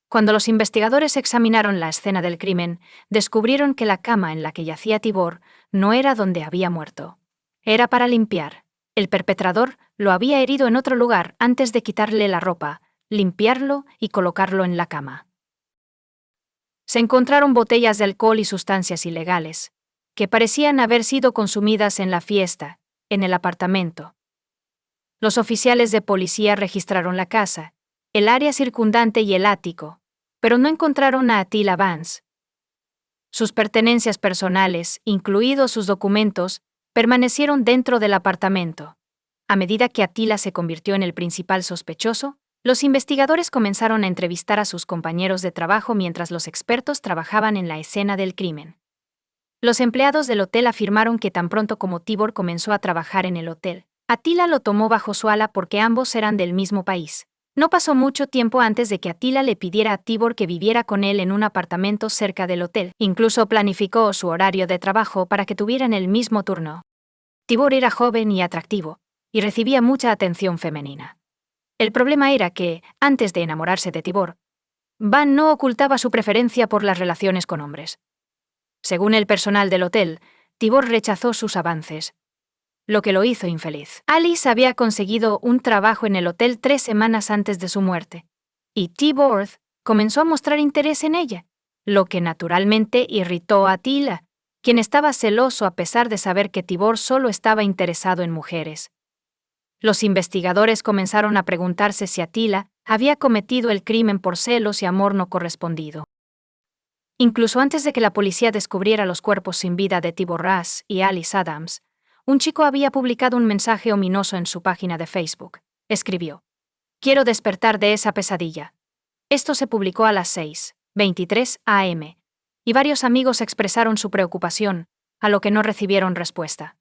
Cuando los investigadores examinaron la escena del crimen, descubrieron que la cama en la que yacía Tibor no era donde había muerto. Era para limpiar. El perpetrador lo había herido en otro lugar antes de quitarle la ropa, limpiarlo y colocarlo en la cama. Se encontraron botellas de alcohol y sustancias ilegales, que parecían haber sido consumidas en la fiesta, en el apartamento. Los oficiales de policía registraron la casa, el área circundante y el ático, pero no encontraron a Attila Vance. Sus pertenencias personales, incluidos sus documentos, permanecieron dentro del apartamento. A medida que Attila se convirtió en el principal sospechoso, los investigadores comenzaron a entrevistar a sus compañeros de trabajo mientras los expertos trabajaban en la escena del crimen. Los empleados del hotel afirmaron que tan pronto como Tibor comenzó a trabajar en el hotel, Attila lo tomó bajo su ala porque ambos eran del mismo país. No pasó mucho tiempo antes de que Attila le pidiera a Tibor que viviera con él en un apartamento cerca del hotel. Incluso planificó su horario de trabajo para que tuvieran el mismo turno. Tibor era joven y atractivo, y recibía mucha atención femenina. El problema era que, antes de enamorarse de Tibor, Van no ocultaba su preferencia por las relaciones con hombres. Según el personal del hotel, Tibor rechazó sus avances, lo que lo hizo infeliz. Alice había conseguido un trabajo en el hotel 3 semanas antes de su muerte, y Tibor comenzó a mostrar interés en ella, lo que naturalmente irritó a Attila, quien estaba celoso a pesar de saber que Tibor solo estaba interesado en mujeres. Los investigadores comenzaron a preguntarse si Attila había cometido el crimen por celos y amor no correspondido. Incluso antes de que la policía descubriera los cuerpos sin vida de Tibor Ras y Alice Adams, un chico había publicado un mensaje ominoso en su página de Facebook. Escribió: «Quiero despertar de esa pesadilla». Esto se publicó a las 6:23 a.m., y varios amigos expresaron su preocupación, a lo que no recibieron respuesta.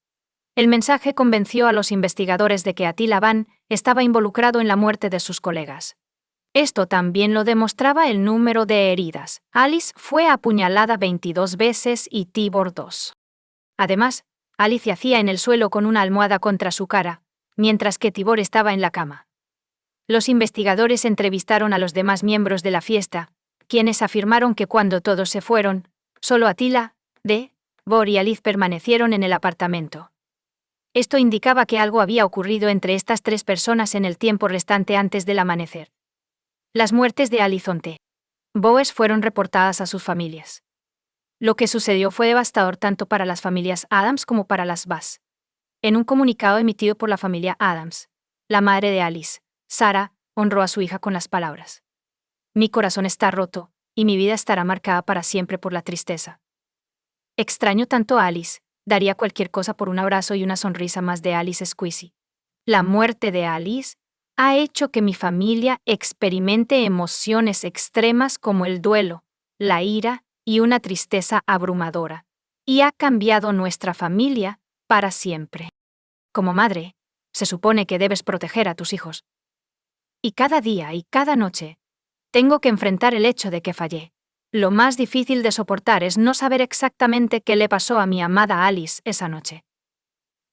El mensaje convenció a los investigadores de que Attila Van estaba involucrado en la muerte de sus colegas. Esto también lo demostraba el número de heridas. Alice fue apuñalada 22 veces y Tibor 2. Además, Alice yacía en el suelo con una almohada contra su cara, mientras que Tibor estaba en la cama. Los investigadores entrevistaron a los demás miembros de la fiesta, quienes afirmaron que cuando todos se fueron, solo Attila, Tibor y Alice permanecieron en el apartamento. Esto indicaba que algo había ocurrido entre estas 3 personas en el tiempo restante antes del amanecer. Las muertes de Alice y Tibor fueron reportadas a sus familias. Lo que sucedió fue devastador tanto para las familias Adams como para las Bass. En un comunicado emitido por la familia Adams, la madre de Alice, Sarah, honró a su hija con las palabras: «Mi corazón está roto, y mi vida estará marcada para siempre por la tristeza. Extraño tanto a Alice, daría cualquier cosa por un abrazo y una sonrisa más de Alice Squeezy. La muerte de Alice ha hecho que mi familia experimente emociones extremas como el duelo, la ira y una tristeza abrumadora, y ha cambiado nuestra familia para siempre. Como madre, se supone que debes proteger a tus hijos. Y cada día y cada noche, tengo que enfrentar el hecho de que fallé. Lo más difícil de soportar es no saber exactamente qué le pasó a mi amada Alice esa noche.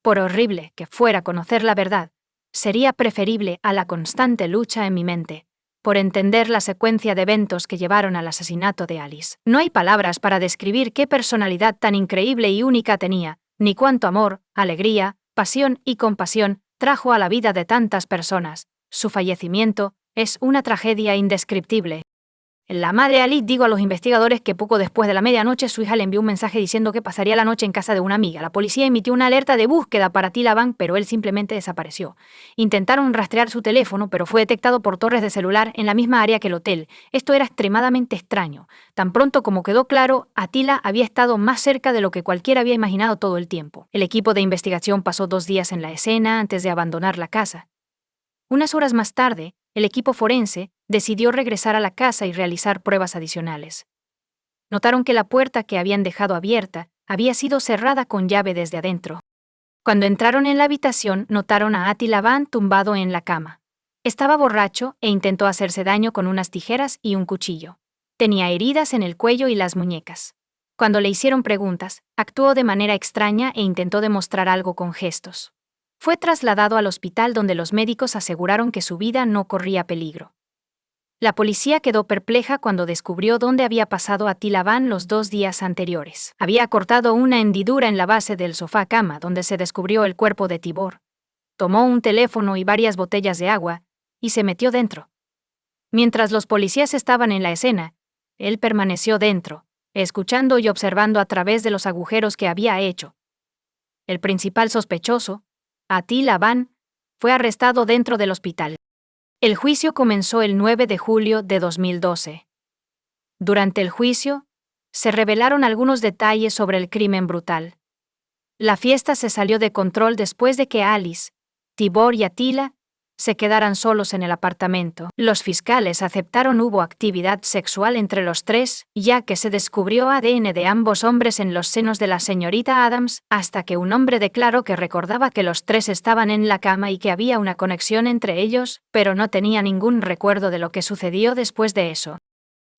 Por horrible que fuera conocer la verdad, sería preferible a la constante lucha en mi mente por entender la secuencia de eventos que llevaron al asesinato de Alice. No hay palabras para describir qué personalidad tan increíble y única tenía, ni cuánto amor, alegría, pasión y compasión trajo a la vida de tantas personas. Su fallecimiento es una tragedia indescriptible». La madre Ali dijo a los investigadores que poco después de la medianoche su hija le envió un mensaje diciendo que pasaría la noche en casa de una amiga. La policía emitió una alerta de búsqueda para Attila Van, pero él simplemente desapareció. Intentaron rastrear su teléfono, pero fue detectado por torres de celular en la misma área que el hotel. Esto era extremadamente extraño. Tan pronto como quedó claro, Attila había estado más cerca de lo que cualquiera había imaginado todo el tiempo. El equipo de investigación pasó 2 días en la escena antes de abandonar la casa. Unas horas más tarde, el equipo forense decidió regresar a la casa y realizar pruebas adicionales. Notaron que la puerta que habían dejado abierta había sido cerrada con llave desde adentro. Cuando entraron en la habitación, notaron a Attila Van tumbado en la cama. Estaba borracho e intentó hacerse daño con unas tijeras y un cuchillo. Tenía heridas en el cuello y las muñecas. Cuando le hicieron preguntas, actuó de manera extraña e intentó demostrar algo con gestos. Fue trasladado al hospital donde los médicos aseguraron que su vida no corría peligro. La policía quedó perpleja cuando descubrió dónde había pasado Attila Van los 2 días anteriores. Había cortado una hendidura en la base del sofá-cama donde se descubrió el cuerpo de Tibor. Tomó un teléfono y varias botellas de agua y se metió dentro. Mientras los policías estaban en la escena, él permaneció dentro, escuchando y observando a través de los agujeros que había hecho. El principal sospechoso, Attila Van, fue arrestado dentro del hospital. El juicio comenzó el 9 de julio de 2012. Durante el juicio, se revelaron algunos detalles sobre el crimen brutal. La fiesta se salió de control después de que Alice, Tibor y Attila se quedaran solos en el apartamento. Los fiscales aceptaron hubo actividad sexual entre los tres, ya que se descubrió ADN de ambos hombres en los senos de la señorita Adams, hasta que un hombre declaró que recordaba que los tres estaban en la cama y que había una conexión entre ellos, pero no tenía ningún recuerdo de lo que sucedió después de eso.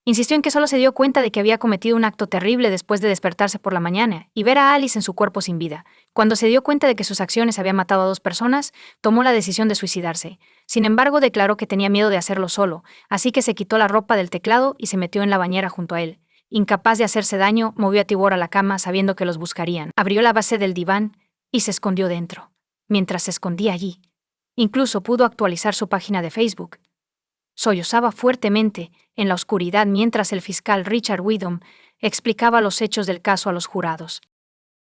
Insistió en que solo se dio cuenta de que había cometido un acto terrible después de despertarse por la mañana y ver a Alice en su cuerpo sin vida. Cuando se dio cuenta de que sus acciones habían matado a 2 personas, tomó la decisión de suicidarse. Sin embargo, declaró que tenía miedo de hacerlo solo, así que se quitó la ropa del teclado y se metió en la bañera junto a él. Incapaz de hacerse daño, movió a Tibor a la cama sabiendo que los buscarían. Abrió la base del diván y se escondió dentro. Mientras se escondía allí, incluso pudo actualizar su página de Facebook. Sollozaba fuertemente en la oscuridad mientras el fiscal Richard Widom explicaba los hechos del caso a los jurados.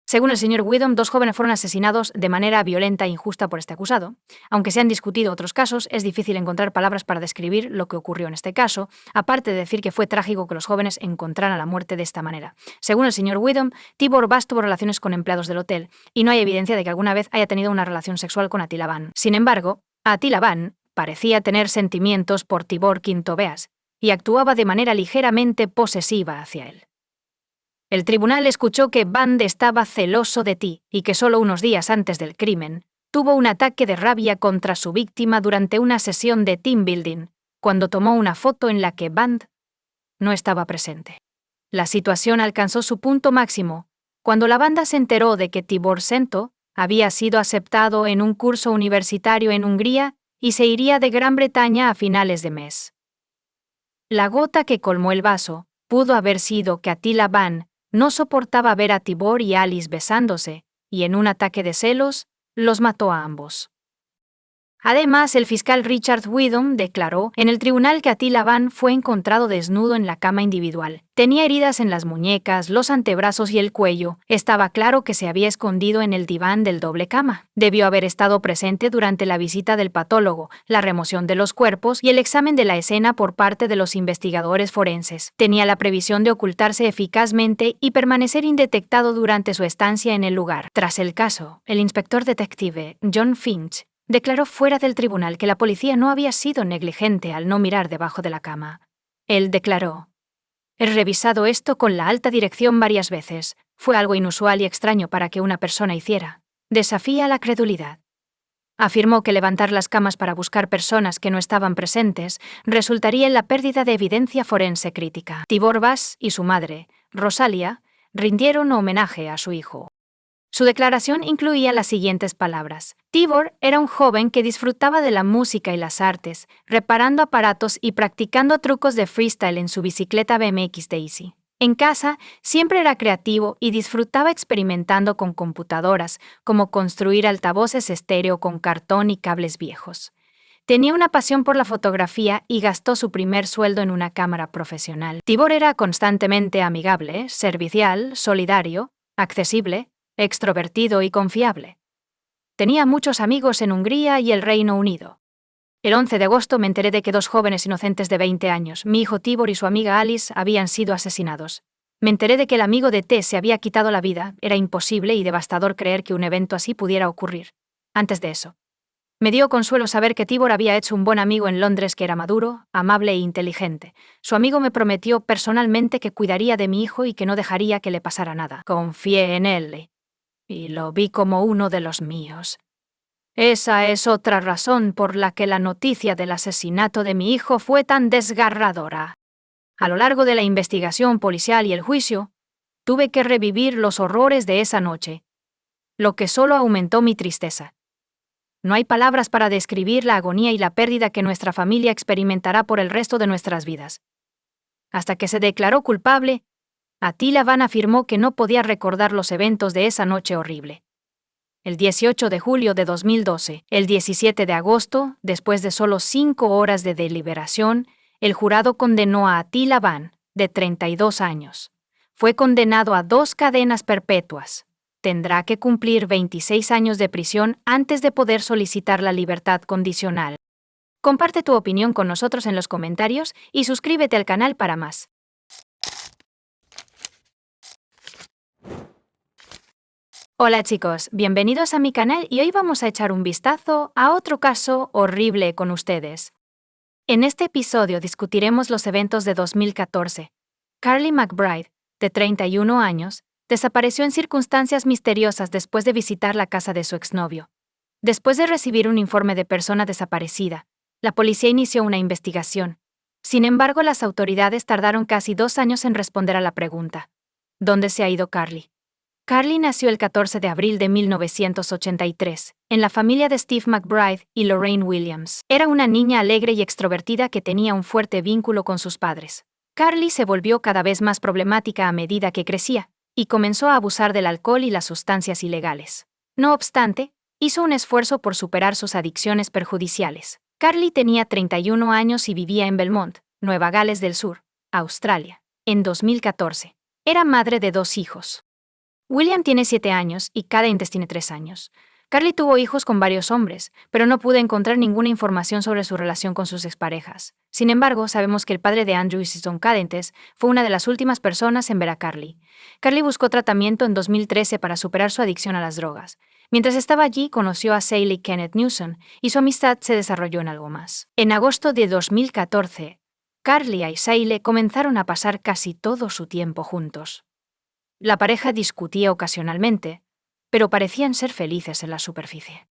Según el señor Widom, 2 jóvenes fueron asesinados de manera violenta e injusta por este acusado. Aunque se han discutido otros casos, es difícil encontrar palabras para describir lo que ocurrió en este caso, aparte de decir que fue trágico que los jóvenes encontraran la muerte de esta manera. Según el señor Widom, Tibor Bass tuvo relaciones con empleados del hotel, y no hay evidencia de que alguna vez haya tenido una relación sexual con Attila Van. Sin embargo, Attila Van parecía tener sentimientos por Tibor Quintobeas y actuaba de manera ligeramente posesiva hacia él. El tribunal escuchó que Band estaba celoso de ti y que solo unos días antes del crimen tuvo un ataque de rabia contra su víctima durante una sesión de team building, cuando tomó una foto en la que Band no estaba presente. La situación alcanzó su punto máximo cuando la banda se enteró de que Tibor Sento había sido aceptado en un curso universitario en Hungría y se iría de Gran Bretaña a finales de mes. La gota que colmó el vaso pudo haber sido que Attila Van no soportaba ver a Tibor y Alice besándose, y en un ataque de celos, los mató a ambos. Además, el fiscal Richard Widom declaró en el tribunal que Attila Van fue encontrado desnudo en la cama individual. Tenía heridas en las muñecas, los antebrazos y el cuello. Estaba claro que se había escondido en el diván del doble cama. Debió haber estado presente durante la visita del patólogo, la remoción de los cuerpos y el examen de la escena por parte de los investigadores forenses. Tenía la previsión de ocultarse eficazmente y permanecer indetectado durante su estancia en el lugar. Tras el caso, el inspector detective John Finch declaró fuera del tribunal que la policía no había sido negligente al no mirar debajo de la cama. Él declaró: «He revisado esto con la alta dirección varias veces. Fue algo inusual y extraño para que una persona hiciera. Desafía la credulidad». Afirmó que levantar las camas para buscar personas que no estaban presentes resultaría en la pérdida de evidencia forense crítica. Tibor Bass y su madre, Rosalia, rindieron homenaje a su hijo. Su declaración incluía las siguientes palabras: Tibor era un joven que disfrutaba de la música y las artes, reparando aparatos y practicando trucos de freestyle en su bicicleta BMX Daisy. En casa, siempre era creativo y disfrutaba experimentando con computadoras, como construir altavoces estéreo con cartón y cables viejos. Tenía una pasión por la fotografía y gastó su primer sueldo en una cámara profesional. Tibor era constantemente amigable, servicial, solidario, accesible, extrovertido y confiable. Tenía muchos amigos en Hungría y el Reino Unido. El 11 de agosto me enteré de que 2 jóvenes inocentes de 20 años, mi hijo Tibor y su amiga Alice, habían sido asesinados. Me enteré de que el amigo de T se había quitado la vida. Era imposible y devastador creer que un evento así pudiera ocurrir. Antes de eso, me dio consuelo saber que Tibor había hecho un buen amigo en Londres que era maduro, amable e inteligente. Su amigo me prometió personalmente que cuidaría de mi hijo y que no dejaría que le pasara nada. Confié en él y lo vi como uno de los míos. Esa es otra razón por la que la noticia del asesinato de mi hijo fue tan desgarradora. A lo largo de la investigación policial y el juicio, tuve que revivir los horrores de esa noche, lo que solo aumentó mi tristeza. No hay palabras para describir la agonía y la pérdida que nuestra familia experimentará por el resto de nuestras vidas. Hasta que se declaró culpable, Attila Van afirmó que no podía recordar los eventos de esa noche horrible. El 18 de julio de 2012, el 17 de agosto, después de solo 5 horas de deliberación, el jurado condenó a Attila Van, de 32 años. Fue condenado a 2 cadenas perpetuas. Tendrá que cumplir 26 años de prisión antes de poder solicitar la libertad condicional. Comparte tu opinión con nosotros en los comentarios y suscríbete al canal para más. Hola chicos, bienvenidos a mi canal y hoy vamos a echar un vistazo a otro caso horrible con ustedes. En este episodio discutiremos los eventos de 2014. Carly McBride, de 31 años, desapareció en circunstancias misteriosas después de visitar la casa de su exnovio. Después de recibir un informe de persona desaparecida, la policía inició una investigación. Sin embargo, las autoridades tardaron casi 2 años en responder a la pregunta: ¿dónde se ha ido Carly? Carly nació el 14 de abril de 1983, en la familia de Steve McBride y Lorraine Williams. Era una niña alegre y extrovertida que tenía un fuerte vínculo con sus padres. Carly se volvió cada vez más problemática a medida que crecía, y comenzó a abusar del alcohol y las sustancias ilegales. No obstante, hizo un esfuerzo por superar sus adicciones perjudiciales. Carly tenía 31 años y vivía en Belmont, Nueva Gales del Sur, Australia, en 2014. Era madre de 2 hijos. William tiene 7 años y Cadence tiene 3 años. Carly tuvo hijos con varios hombres, pero no pude encontrar ninguna información sobre su relación con sus exparejas. Sin embargo, sabemos que el padre de Andrew Easton Cadence fue una de las últimas personas en ver a Carly. Carly buscó tratamiento en 2013 para superar su adicción a las drogas. Mientras estaba allí, conoció a Sally Kenneth Newson y su amistad se desarrolló en algo más. En agosto de 2014, Carly y Sally comenzaron a pasar casi todo su tiempo juntos. La pareja discutía ocasionalmente, pero parecían ser felices en la superficie.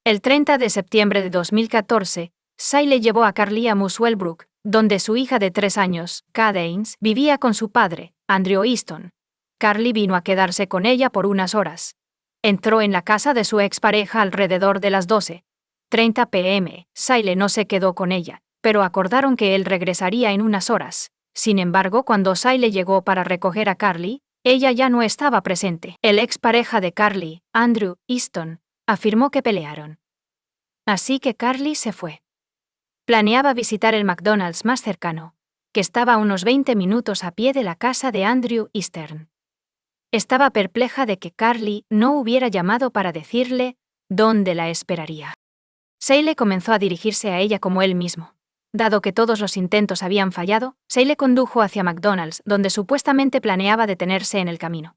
El 30 de septiembre de 2014, Sally llevó a Carly a Muswellbrook, donde su hija de 3 años, Cadence, vivía con su padre, Andrew Easton. Carly vino a quedarse con ella por unas horas. Entró en la casa de su expareja alrededor de las 12:30 p.m. Sally no se quedó con ella, pero acordaron que él regresaría en unas horas. Sin embargo, cuando Sally llegó para recoger a Carly, ella ya no estaba presente. El expareja de Carly, Andrew Easton, afirmó que pelearon. Así que Carly se fue. Planeaba visitar el McDonald's más cercano, que estaba a unos 20 minutos a pie de la casa de Andrew Easton. Estaba perpleja de que Carly no hubiera llamado para decirle dónde la esperaría. Sally comenzó a dirigirse a ella como él mismo. Dado que todos los intentos habían fallado, Sally condujo hacia McDonald's, donde supuestamente planeaba detenerse en el camino.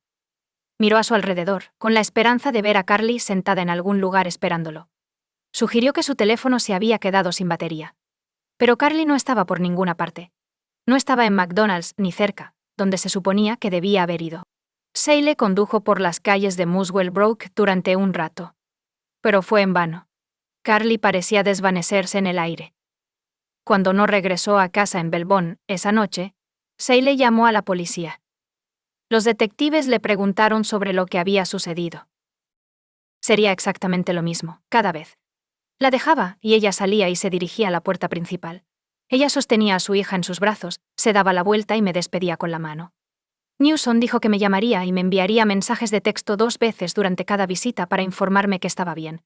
Miró a su alrededor, con la esperanza de ver a Carly sentada en algún lugar esperándolo. Sugirió que su teléfono se había quedado sin batería. Pero Carly no estaba por ninguna parte. No estaba en McDonald's ni cerca, donde se suponía que debía haber ido. Sally condujo por las calles de Muswellbrook durante un rato. Pero fue en vano. Carly parecía desvanecerse en el aire. Cuando no regresó a casa en Belmont esa noche, Sally llamó a la policía. Los detectives le preguntaron sobre lo que había sucedido. Sería exactamente lo mismo, cada vez. La dejaba y ella salía y se dirigía a la puerta principal. Ella sostenía a su hija en sus brazos, se daba la vuelta y me despedía con la mano. Newson dijo que me llamaría y me enviaría mensajes de texto 2 veces durante cada visita para informarme que estaba bien.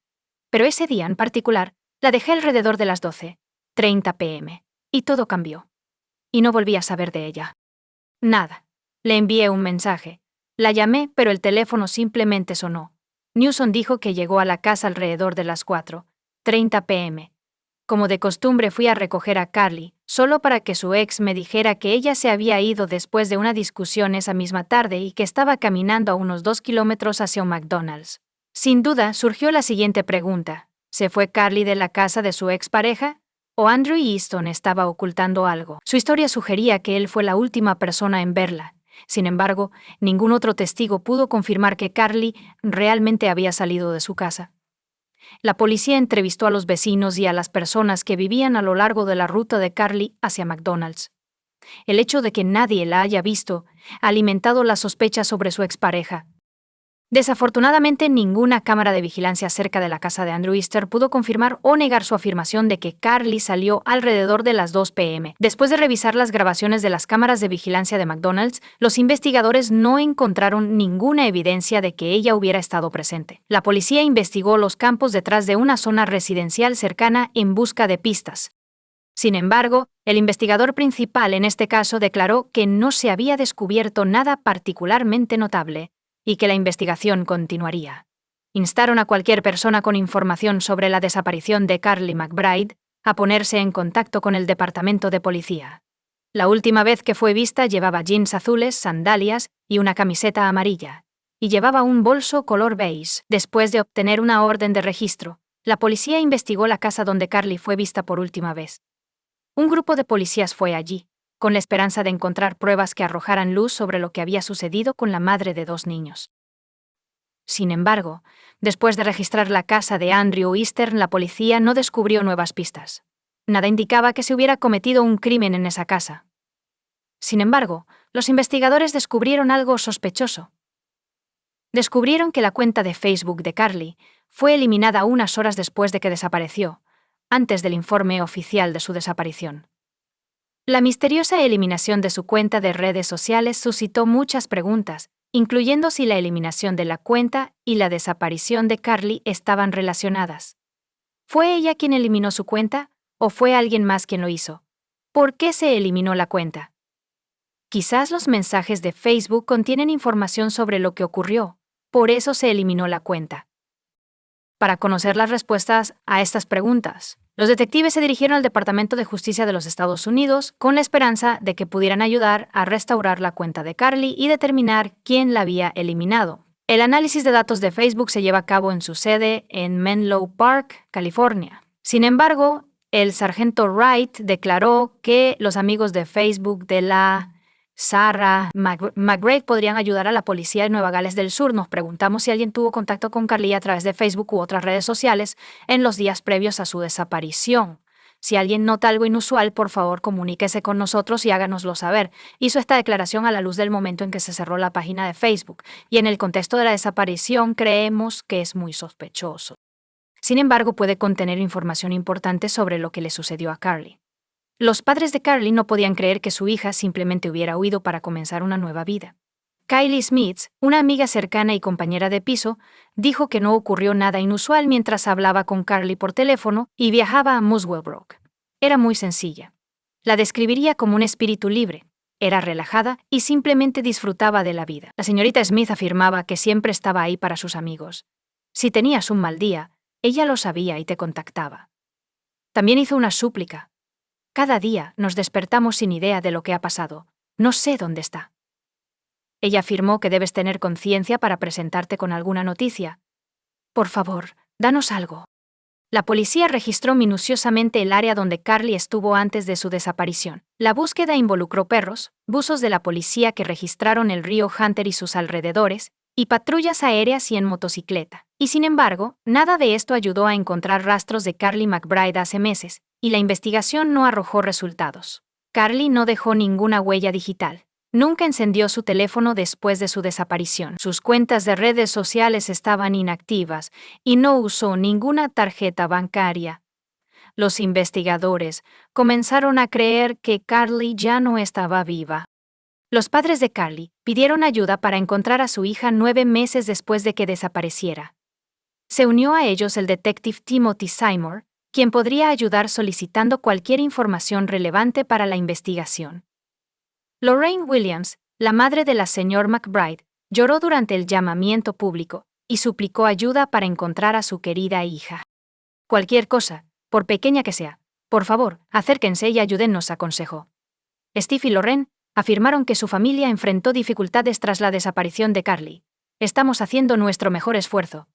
Pero ese día en particular, la dejé alrededor de las 12:30 p.m. y todo cambió. Y no volví a saber de ella. Nada. Le envié un mensaje. La llamé, pero el teléfono simplemente sonó. Newson dijo que llegó a la casa alrededor de las 4:30 p.m. Como de costumbre fui a recoger a Carly, solo para que su ex me dijera que ella se había ido después de una discusión esa misma tarde y que estaba caminando a unos 2 kilómetros hacia un McDonald's. Sin duda, surgió la siguiente pregunta. ¿Se fue Carly de la casa de su expareja? ¿O Andrew Easton estaba ocultando algo? Su historia sugería que él fue la última persona en verla. Sin embargo, ningún otro testigo pudo confirmar que Carly realmente había salido de su casa. La policía entrevistó a los vecinos y a las personas que vivían a lo largo de la ruta de Carly hacia McDonald's. El hecho de que nadie la haya visto ha alimentado las sospechas sobre su expareja. Desafortunadamente, ninguna cámara de vigilancia cerca de la casa de Andrew Easton pudo confirmar o negar su afirmación de que Carly salió alrededor de las 2 p.m. Después de revisar las grabaciones de las cámaras de vigilancia de McDonald's, los investigadores no encontraron ninguna evidencia de que ella hubiera estado presente. La policía investigó los campos detrás de una zona residencial cercana en busca de pistas. Sin embargo, el investigador principal en este caso declaró que no se había descubierto nada particularmente notable y que la investigación continuaría. Instaron a cualquier persona con información sobre la desaparición de Carly McBride a ponerse en contacto con el departamento de policía. La última vez que fue vista llevaba jeans azules, sandalias y una camiseta amarilla. y llevaba un bolso color beige. Después de obtener una orden de registro, la policía investigó la casa donde Carly fue vista por última vez. Un grupo de policías fue allí, con la esperanza de encontrar pruebas que arrojaran luz sobre lo que había sucedido con la madre de 2 niños. Sin embargo, después de registrar la casa de Andrew Eastern, la policía no descubrió nuevas pistas. Nada indicaba que se hubiera cometido un crimen en esa casa. Sin embargo, los investigadores descubrieron algo sospechoso. Descubrieron que la cuenta de Facebook de Carly fue eliminada unas horas después de que desapareció, antes del informe oficial de su desaparición. La misteriosa eliminación de su cuenta de redes sociales suscitó muchas preguntas, incluyendo si la eliminación de la cuenta y la desaparición de Carly estaban relacionadas. ¿Fue ella quien eliminó su cuenta o fue alguien más quien lo hizo? ¿Por qué se eliminó la cuenta? Quizás los mensajes de Facebook contienen información sobre lo que ocurrió, por eso se eliminó la cuenta. Para conocer las respuestas a estas preguntas, los detectives se dirigieron al Departamento de Justicia de los Estados Unidos con la esperanza de que pudieran ayudar a restaurar la cuenta de Carly y determinar quién la había eliminado. El análisis de datos de Facebook se lleva a cabo en su sede en Menlo Park, California. Sin embargo, el sargento Wright declaró que los amigos de Facebook de la Sarah McBride podrían ayudar a la policía de Nueva Gales del Sur. Nos preguntamos si alguien tuvo contacto con Carly a través de Facebook u otras redes sociales en los días previos a su desaparición. Si alguien nota algo inusual, por favor comuníquese con nosotros y háganoslo saber. Hizo esta declaración a la luz del momento en que se cerró la página de Facebook, y en el contexto de la desaparición creemos que es muy sospechoso. Sin embargo, puede contener información importante sobre lo que le sucedió a Carly. Los padres de Carly no podían creer que su hija simplemente hubiera huido para comenzar una nueva vida. Kylie Smith, una amiga cercana y compañera de piso, dijo que no ocurrió nada inusual mientras hablaba con Carly por teléfono y viajaba a Muswell Brook. Era muy sencilla. La describiría como un espíritu libre. Era relajada y simplemente disfrutaba de la vida. La señorita Smith afirmaba que siempre estaba ahí para sus amigos. Si tenías un mal día, ella lo sabía y te contactaba. También hizo una súplica. Cada día nos despertamos sin idea de lo que ha pasado. No sé dónde está. Ella afirmó que debes tener conciencia para presentarte con alguna noticia. Por favor, danos algo. La policía registró minuciosamente el área donde Carly estuvo antes de su desaparición. La búsqueda involucró perros, buzos de la policía que registraron el río Hunter y sus alrededores, y patrullas aéreas y en motocicleta. Y sin embargo, nada de esto ayudó a encontrar rastros de Carly McBride hace meses, y la investigación no arrojó resultados. Carly no dejó ninguna huella digital. Nunca encendió su teléfono después de su desaparición. Sus cuentas de redes sociales estaban inactivas y no usó ninguna tarjeta bancaria. Los investigadores comenzaron a creer que Carly ya no estaba viva. Los padres de Carly pidieron ayuda para encontrar a su hija 9 meses después de que desapareciera. Se unió a ellos el detective Timothy Seymour, quien podría ayudar solicitando cualquier información relevante para la investigación. Lorraine Williams, la madre de la señora McBride, lloró durante el llamamiento público y suplicó ayuda para encontrar a su querida hija. Cualquier cosa, por pequeña que sea, por favor, acérquense y ayúdennos, aconsejó. Steve y Lorraine afirmaron que su familia enfrentó dificultades tras la desaparición de Carly. Estamos haciendo nuestro mejor esfuerzo.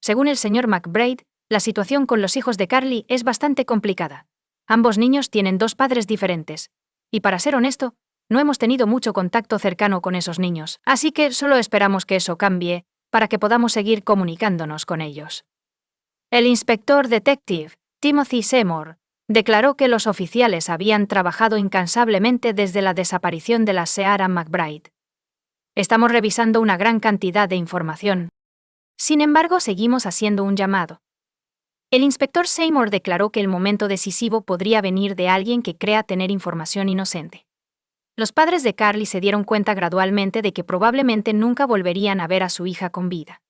Según el señor McBride, la situación con los hijos de Carly es bastante complicada. Ambos niños tienen 2 padres diferentes. Y para ser honesto, no hemos tenido mucho contacto cercano con esos niños, así que solo esperamos que eso cambie para que podamos seguir comunicándonos con ellos. El inspector detective, Timothy Seymour, declaró que los oficiales habían trabajado incansablemente desde la desaparición de la Sarah McBride. Estamos revisando una gran cantidad de información. Sin embargo, seguimos haciendo un llamado. El inspector Seymour declaró que el momento decisivo podría venir de alguien que crea tener información inocente. Los padres de Carly se dieron cuenta gradualmente de que probablemente nunca volverían a ver a su hija con vida.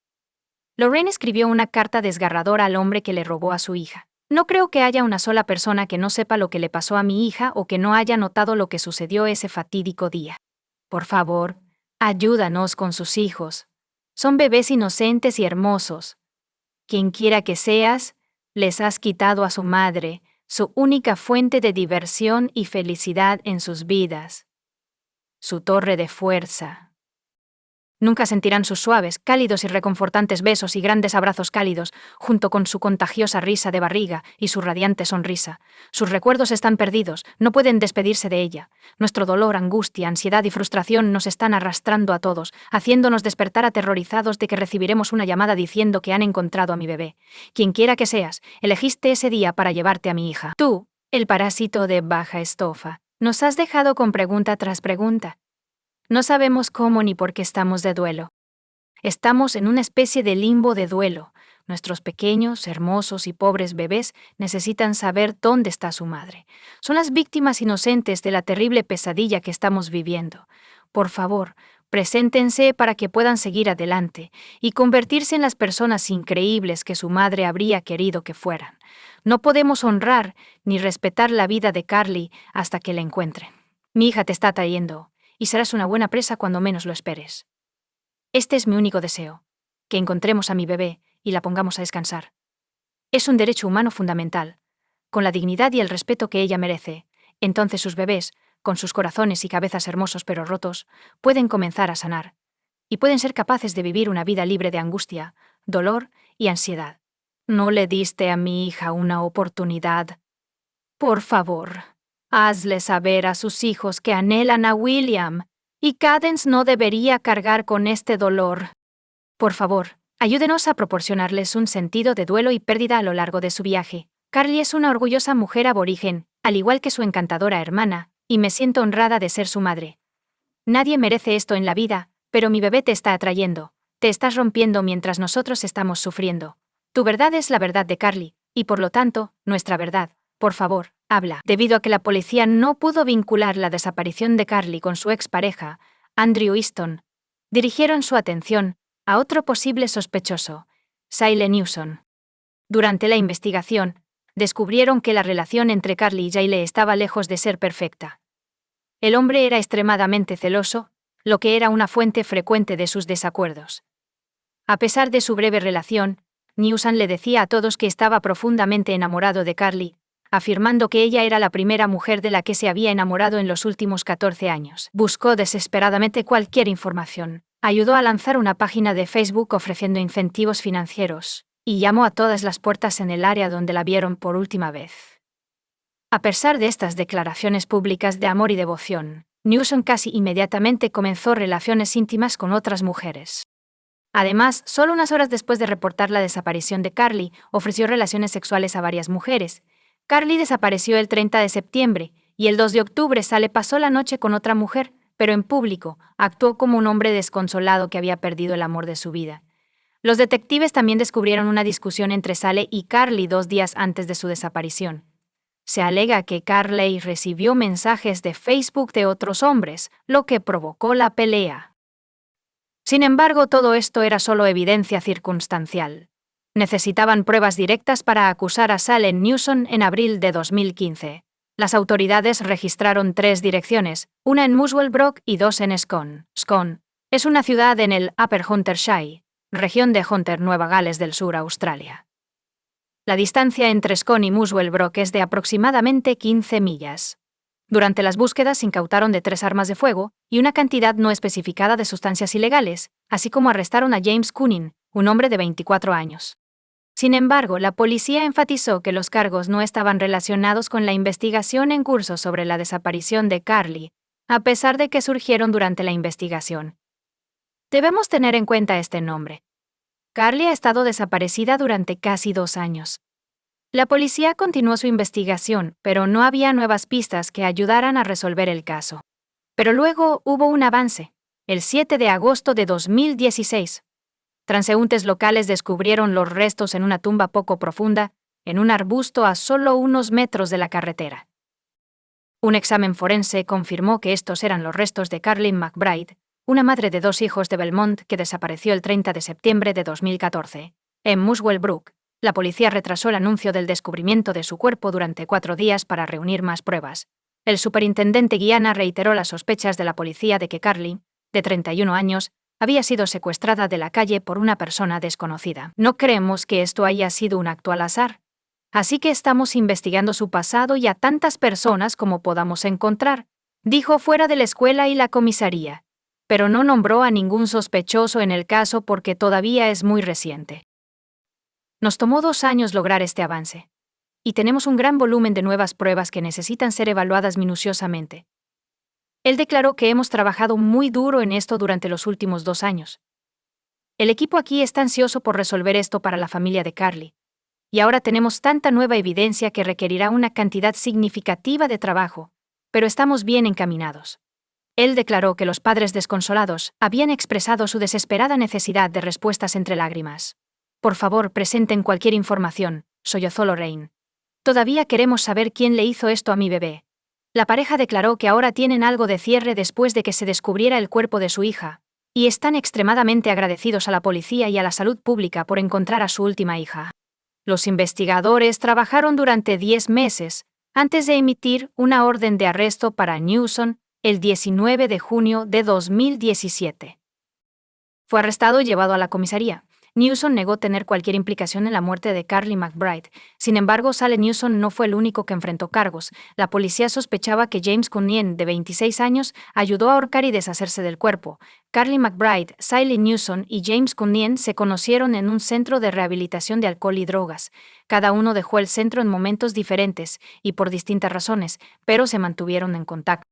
Lorraine escribió una carta desgarradora al hombre que le robó a su hija. No creo que haya una sola persona que no sepa lo que le pasó a mi hija o que no haya notado lo que sucedió ese fatídico día. Por favor, ayúdanos con sus hijos. Son bebés inocentes y hermosos. Quien quiera que seas, les has quitado a su madre, su única fuente de diversión y felicidad en sus vidas. Su torre de fuerza. Nunca sentirán sus suaves, cálidos y reconfortantes besos y grandes abrazos cálidos, junto con su contagiosa risa de barriga y su radiante sonrisa. Sus recuerdos están perdidos, no pueden despedirse de ella. Nuestro dolor, angustia, ansiedad y frustración nos están arrastrando a todos, haciéndonos despertar aterrorizados de que recibiremos una llamada diciendo que han encontrado a mi bebé. Quienquiera que seas, elegiste ese día para llevarte a mi hija. Tú, el parásito de baja estofa, nos has dejado con pregunta tras pregunta. No sabemos cómo ni por qué estamos de duelo. Estamos en una especie de limbo de duelo. Nuestros pequeños, hermosos y pobres bebés necesitan saber dónde está su madre. Son las víctimas inocentes de la terrible pesadilla que estamos viviendo. Por favor, preséntense para que puedan seguir adelante y convertirse en las personas increíbles que su madre habría querido que fueran. No podemos honrar ni respetar la vida de Carly hasta que la encuentren. Mi hija te está trayendo, y serás una buena presa cuando menos lo esperes. Este es mi único deseo, que encontremos a mi bebé y la pongamos a descansar. Es un derecho humano fundamental. Con la dignidad y el respeto que ella merece, entonces sus bebés, con sus corazones y cabezas hermosos pero rotos, pueden comenzar a sanar, y pueden ser capaces de vivir una vida libre de angustia, dolor y ansiedad. ¿No le diste a mi hija una oportunidad? Por favor, hazle saber a sus hijos que anhelan a William, y Cadence no debería cargar con este dolor. Por favor, ayúdenos a proporcionarles un sentido de duelo y pérdida a lo largo de su viaje. Carly es una orgullosa mujer aborigen, al igual que su encantadora hermana, y me siento honrada de ser su madre. Nadie merece esto en la vida, pero mi bebé te está atrayendo. Te estás rompiendo mientras nosotros estamos sufriendo. Tu verdad es la verdad de Carly, y por lo tanto, nuestra verdad. Por favor, habla. Debido a que la policía no pudo vincular la desaparición de Carly con su expareja, Andrew Easton, dirigieron su atención a otro posible sospechoso, Syle Newson. Durante la investigación, descubrieron que la relación entre Carly y Syle estaba lejos de ser perfecta. El hombre era extremadamente celoso, lo que era una fuente frecuente de sus desacuerdos. A pesar de su breve relación, Newson le decía a todos que estaba profundamente enamorado de Carly, afirmando que ella era la primera mujer de la que se había enamorado en los últimos 14 años. Buscó desesperadamente cualquier información, ayudó a lanzar una página de Facebook ofreciendo incentivos financieros, y llamó a todas las puertas en el área donde la vieron por última vez. A pesar de estas declaraciones públicas de amor y devoción, Newson casi inmediatamente comenzó relaciones íntimas con otras mujeres. Además, solo unas horas después de reportar la desaparición de Carly, ofreció relaciones sexuales a varias mujeres. Carly desapareció el 30 de septiembre, y el 2 de octubre Sale pasó la noche con otra mujer, pero en público, actuó como un hombre desconsolado que había perdido el amor de su vida. Los detectives también descubrieron una discusión entre Sale y Carly 2 días antes de su desaparición. Se alega que Carly recibió mensajes de Facebook de otros hombres, lo que provocó la pelea. Sin embargo, todo esto era solo evidencia circunstancial. Necesitaban pruebas directas para acusar a Sale Newson en abril de 2015. Las autoridades registraron 3 direcciones, una en Muswell Brook y 2 en Scone. Scone es una ciudad en el Upper Huntershire, región de Hunter, Nueva Gales del Sur, Australia. La distancia entre Scone y Muswell Brook es de aproximadamente 15 millas. Durante las búsquedas incautaron de 3 armas de fuego y una cantidad no especificada de sustancias ilegales, así como arrestaron a James Cooning, un hombre de 24 años. Sin embargo, la policía enfatizó que los cargos no estaban relacionados con la investigación en curso sobre la desaparición de Carly, a pesar de que surgieron durante la investigación. Debemos tener en cuenta este nombre. Carly ha estado desaparecida durante casi 2 años. La policía continuó su investigación, pero no había nuevas pistas que ayudaran a resolver el caso. Pero luego hubo un avance. El 7 de agosto de 2016, transeúntes locales descubrieron los restos en una tumba poco profunda, en un arbusto a solo unos metros de la carretera. Un examen forense confirmó que estos eran los restos de Carly McBride, una madre de 2 hijos de Belmont que desapareció el 30 de septiembre de 2014. En Muswell Brook, la policía retrasó el anuncio del descubrimiento de su cuerpo durante 4 días para reunir más pruebas. El superintendente Guiana reiteró las sospechas de la policía de que Carly, de 31 años, había sido secuestrada de la calle por una persona desconocida. No creemos que esto haya sido un acto al azar. Así que estamos investigando su pasado y a tantas personas como podamos encontrar, dijo fuera de la escuela y la comisaría. pero no nombró a ningún sospechoso en el caso porque todavía es muy reciente. Nos tomó 2 años lograr este avance. Y tenemos un gran volumen de nuevas pruebas que necesitan ser evaluadas minuciosamente. Él declaró que hemos trabajado muy duro en esto durante los últimos 2 años. El equipo aquí está ansioso por resolver esto para la familia de Carly. Y ahora tenemos tanta nueva evidencia que requerirá una cantidad significativa de trabajo, pero estamos bien encaminados. Él declaró que los padres desconsolados habían expresado su desesperada necesidad de respuestas entre lágrimas. Por favor, presenten cualquier información, sollozó Lorraine. Todavía queremos saber quién le hizo esto a mi bebé. La pareja declaró que ahora tienen algo de cierre después de que se descubriera el cuerpo de su hija, y están extremadamente agradecidos a la policía y a la salud pública por encontrar a su última hija. Los investigadores trabajaron durante 10 meses antes de emitir una orden de arresto para Newsom el 19 de junio de 2017. Fue arrestado y llevado a la comisaría. Newsom negó tener cualquier implicación en la muerte de Carly McBride. Sin embargo, Sale Newsom no fue el único que enfrentó cargos. La policía sospechaba que James Cunningham, de 26 años, ayudó a ahorcar y deshacerse del cuerpo. Carly McBride, Sale Newsom y James Cunningham se conocieron en un centro de rehabilitación de alcohol y drogas. Cada uno dejó el centro en momentos diferentes y por distintas razones, pero se mantuvieron en contacto.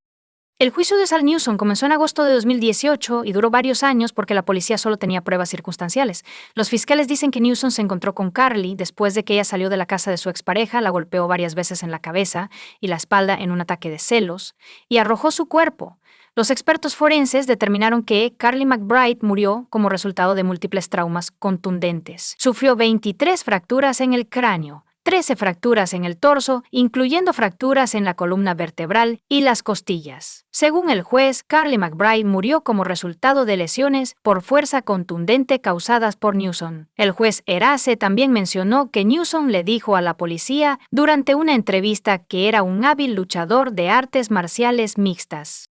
El juicio de Sal Newsom comenzó en agosto de 2018 y duró varios años porque la policía solo tenía pruebas circunstanciales. Los fiscales dicen que Newsom se encontró con Carly después de que ella salió de la casa de su expareja, la golpeó varias veces en la cabeza y la espalda en un ataque de celos, y arrojó su cuerpo. Los expertos forenses determinaron que Carly McBride murió como resultado de múltiples traumas contundentes. Sufrió 23 fracturas en el cráneo, 13 fracturas en el torso, incluyendo fracturas en la columna vertebral y las costillas. Según el juez, Carly McBride murió como resultado de lesiones por fuerza contundente causadas por Newsom. El juez Erace también mencionó que Newsom le dijo a la policía durante una entrevista que era un hábil luchador de artes marciales mixtas.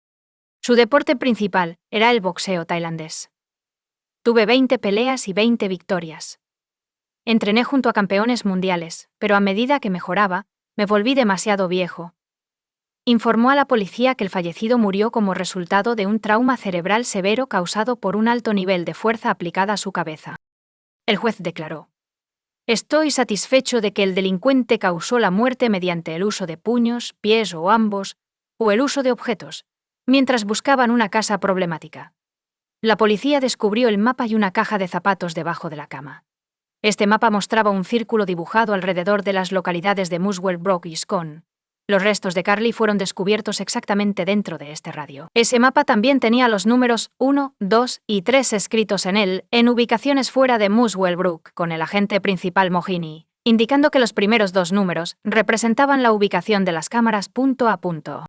Su deporte principal era el boxeo tailandés. Tuve 20 peleas y 20 victorias. Entrené junto a campeones mundiales, pero a medida que mejoraba, me volví demasiado viejo. Informó a la policía que el fallecido murió como resultado de un trauma cerebral severo causado por un alto nivel de fuerza aplicada a su cabeza. El juez declaró: «Estoy satisfecho de que el delincuente causó la muerte mediante el uso de puños, pies o ambos, o el uso de objetos, mientras buscaban una casa problemática». La policía descubrió el mapa y una caja de zapatos debajo de la cama. Este mapa mostraba un círculo dibujado alrededor de las localidades de Muswell Brook y Scone. Los restos de Carly fueron descubiertos exactamente dentro de este radio. Ese mapa también tenía los números 1, 2 y 3 escritos en él, en ubicaciones fuera de Muswell Brook, con el agente principal Mohini, indicando que los primeros 2 números representaban la ubicación de las cámaras punto a punto.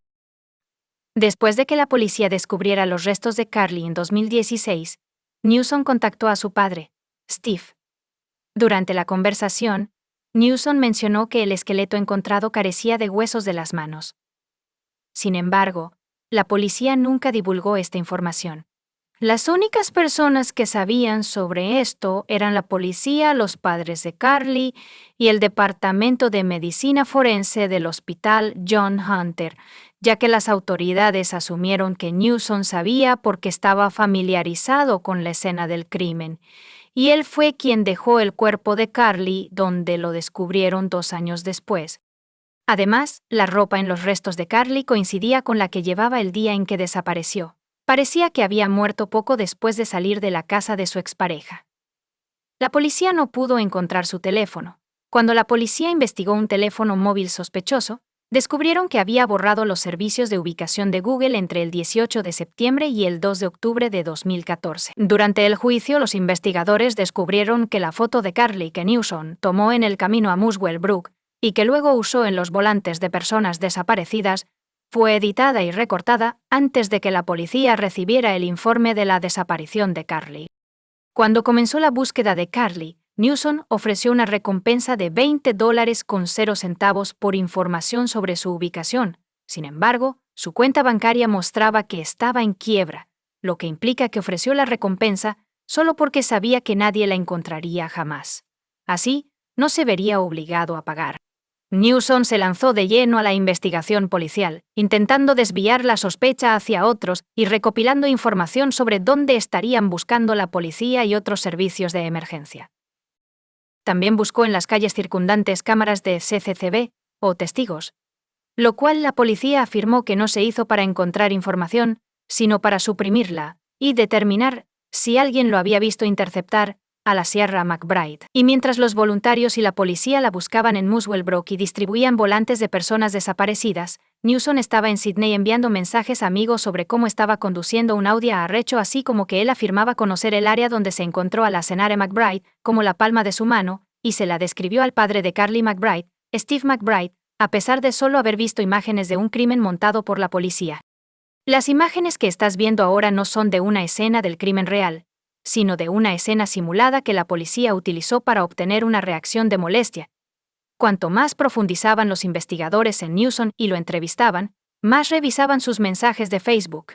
Después de que la policía descubriera los restos de Carly en 2016, Newsom contactó a su padre, Steve. Durante la conversación, Newsom mencionó que el esqueleto encontrado carecía de huesos de las manos. Sin embargo, la policía nunca divulgó esta información. Las únicas personas que sabían sobre esto eran la policía, los padres de Carly y el Departamento de Medicina Forense del Hospital John Hunter, ya que las autoridades asumieron que Newsom sabía porque estaba familiarizado con la escena del crimen, y él fue quien dejó el cuerpo de Carly donde lo descubrieron 2 años después. Además, la ropa en los restos de Carly coincidía con la que llevaba el día en que desapareció. Parecía que había muerto poco después de salir de la casa de su expareja. La policía no pudo encontrar su teléfono. Cuando la policía investigó un teléfono móvil sospechoso, descubrieron que había borrado los servicios de ubicación de Google entre el 18 de septiembre y el 2 de octubre de 2014. Durante el juicio, los investigadores descubrieron que la foto de Carly que Newsom tomó en el camino a Muswell Brook y que luego usó en los volantes de personas desaparecidas fue editada y recortada antes de que la policía recibiera el informe de la desaparición de Carly. Cuando comenzó la búsqueda de Carly, Newsom ofreció una recompensa de $20.00 por información sobre su ubicación. Sin embargo, su cuenta bancaria mostraba que estaba en quiebra, lo que implica que ofreció la recompensa solo porque sabía que nadie la encontraría jamás. Así, no se vería obligado a pagar. Newsom se lanzó de lleno a la investigación policial, intentando desviar la sospecha hacia otros y recopilando información sobre dónde estarían buscando la policía y otros servicios de emergencia. También buscó en las calles circundantes cámaras de CCTV o testigos, lo cual la policía afirmó que no se hizo para encontrar información, sino para suprimirla y determinar si alguien lo había visto interceptar a la Sierra McBride. Y mientras los voluntarios y la policía la buscaban en Muswell Brook y distribuían volantes de personas desaparecidas, Newsom estaba en Sydney enviando mensajes a amigos sobre cómo estaba conduciendo un Audi a arrecho, así como que él afirmaba conocer el área donde se encontró a la Sierra McBride como la palma de su mano, y se la describió al padre de Carly McBride, Steve McBride, a pesar de solo haber visto imágenes de un crimen montado por la policía. Las imágenes que estás viendo ahora no son de una escena del crimen real, sino de una escena simulada que la policía utilizó para obtener una reacción de molestia. Cuanto más profundizaban los investigadores en Newsom y lo entrevistaban, más revisaban sus mensajes de Facebook.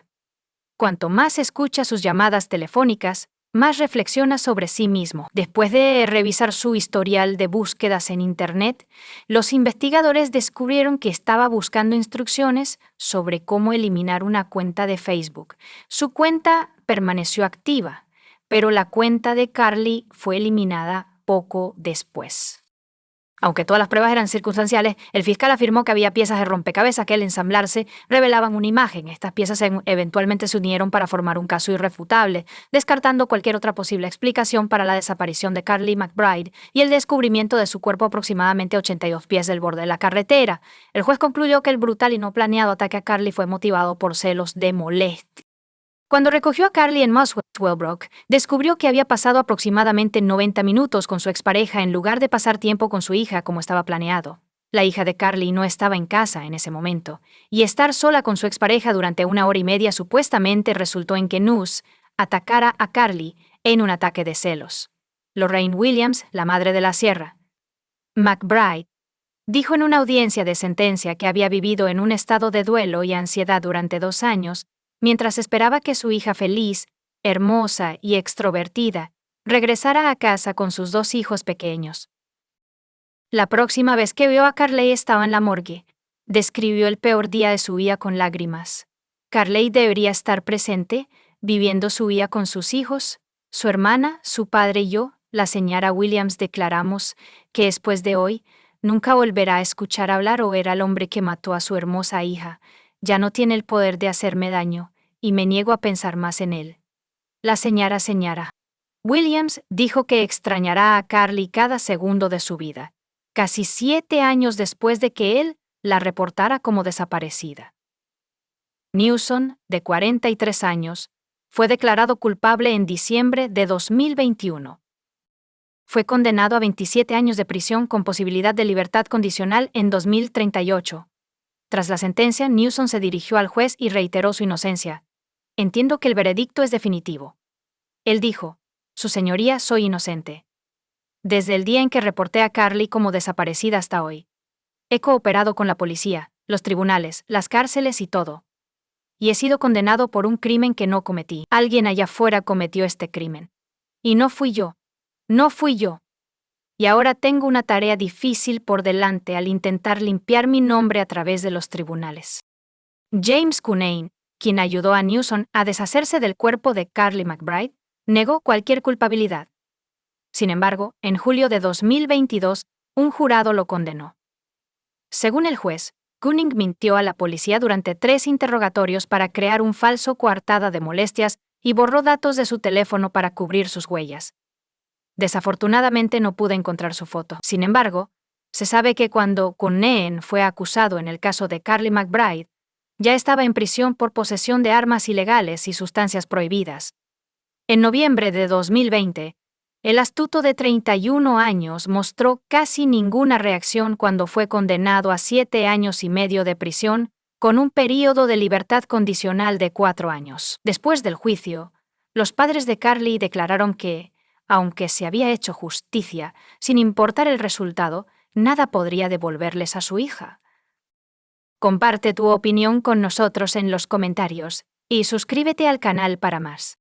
Cuanto más escucha sus llamadas telefónicas, más reflexiona sobre sí mismo. Después de revisar su historial de búsquedas en Internet, los investigadores descubrieron que estaba buscando instrucciones sobre cómo eliminar una cuenta de Facebook. Su cuenta permaneció activa, pero la cuenta de Carly fue eliminada poco después. Aunque todas las pruebas eran circunstanciales, el fiscal afirmó que había piezas de rompecabezas que al ensamblarse revelaban una imagen. Estas piezas eventualmente se unieron para formar un caso irrefutable, descartando cualquier otra posible explicación para la desaparición de Carly McBride y el descubrimiento de su cuerpo aproximadamente 82 pies del borde de la carretera. El juez concluyó que el brutal y no planeado ataque a Carly fue motivado por celos de molestia. Cuando recogió a Carly en Muswell Brook, descubrió que había pasado aproximadamente 90 minutos con su expareja en lugar de pasar tiempo con su hija como estaba planeado. La hija de Carly no estaba en casa en ese momento, y estar sola con su expareja durante 1 hora y media supuestamente resultó en que Newsom atacara a Carly en un ataque de celos. Lorraine Williams, la madre de la Sierra McBride, dijo en una audiencia de sentencia que había vivido en un estado de duelo y ansiedad durante 2 años, mientras esperaba que su hija feliz, hermosa y extrovertida regresara a casa con sus 2 hijos pequeños. La próxima vez que vio a Carly estaba en la morgue. Describió el peor día de su vida con lágrimas. Carly debería estar presente, viviendo su vida con sus hijos, su hermana, su padre y yo. La señora Williams declaramos que después de hoy nunca volverá a escuchar hablar o ver al hombre que mató a su hermosa hija. Ya no tiene el poder de hacerme daño, y me niego a pensar más en él. La señora Williams dijo que extrañará a Carly cada segundo de su vida, casi 7 años después de que él la reportara como desaparecida. Newsom, de 43 años, fue declarado culpable en diciembre de 2021. Fue condenado a 27 años de prisión con posibilidad de libertad condicional en 2038. Tras la sentencia, Newsom se dirigió al juez y reiteró su inocencia. Entiendo que el veredicto es definitivo. Él dijo, Su señoría, soy inocente. Desde el día en que reporté a Carly como desaparecida hasta hoy. He cooperado con la policía, los tribunales, las cárceles y todo. Y he sido condenado por un crimen que no cometí. Alguien allá afuera cometió este crimen. Y no fui yo. No fui yo. Y ahora tengo una tarea difícil por delante al intentar limpiar mi nombre a través de los tribunales. James Cunane, quien ayudó a Newsom a deshacerse del cuerpo de Carly McBride, negó cualquier culpabilidad. Sin embargo, en julio de 2022, un jurado lo condenó. Según el juez, Cunane mintió a la policía durante 3 interrogatorios para crear un falso coartada de molestias y borró datos de su teléfono para cubrir sus huellas. Desafortunadamente no pude encontrar su foto. Sin embargo, se sabe que cuando Cunane fue acusado en el caso de Carly McBride, ya estaba en prisión por posesión de armas ilegales y sustancias prohibidas. En noviembre de 2020, el astuto de 31 años mostró casi ninguna reacción cuando fue condenado a 7 años y medio de prisión, con un período de libertad condicional de 4 años. Después del juicio, los padres de Carly declararon que, aunque se había hecho justicia, sin importar el resultado, nada podría devolverles a su hija. Comparte tu opinión con nosotros en los comentarios y suscríbete al canal para más.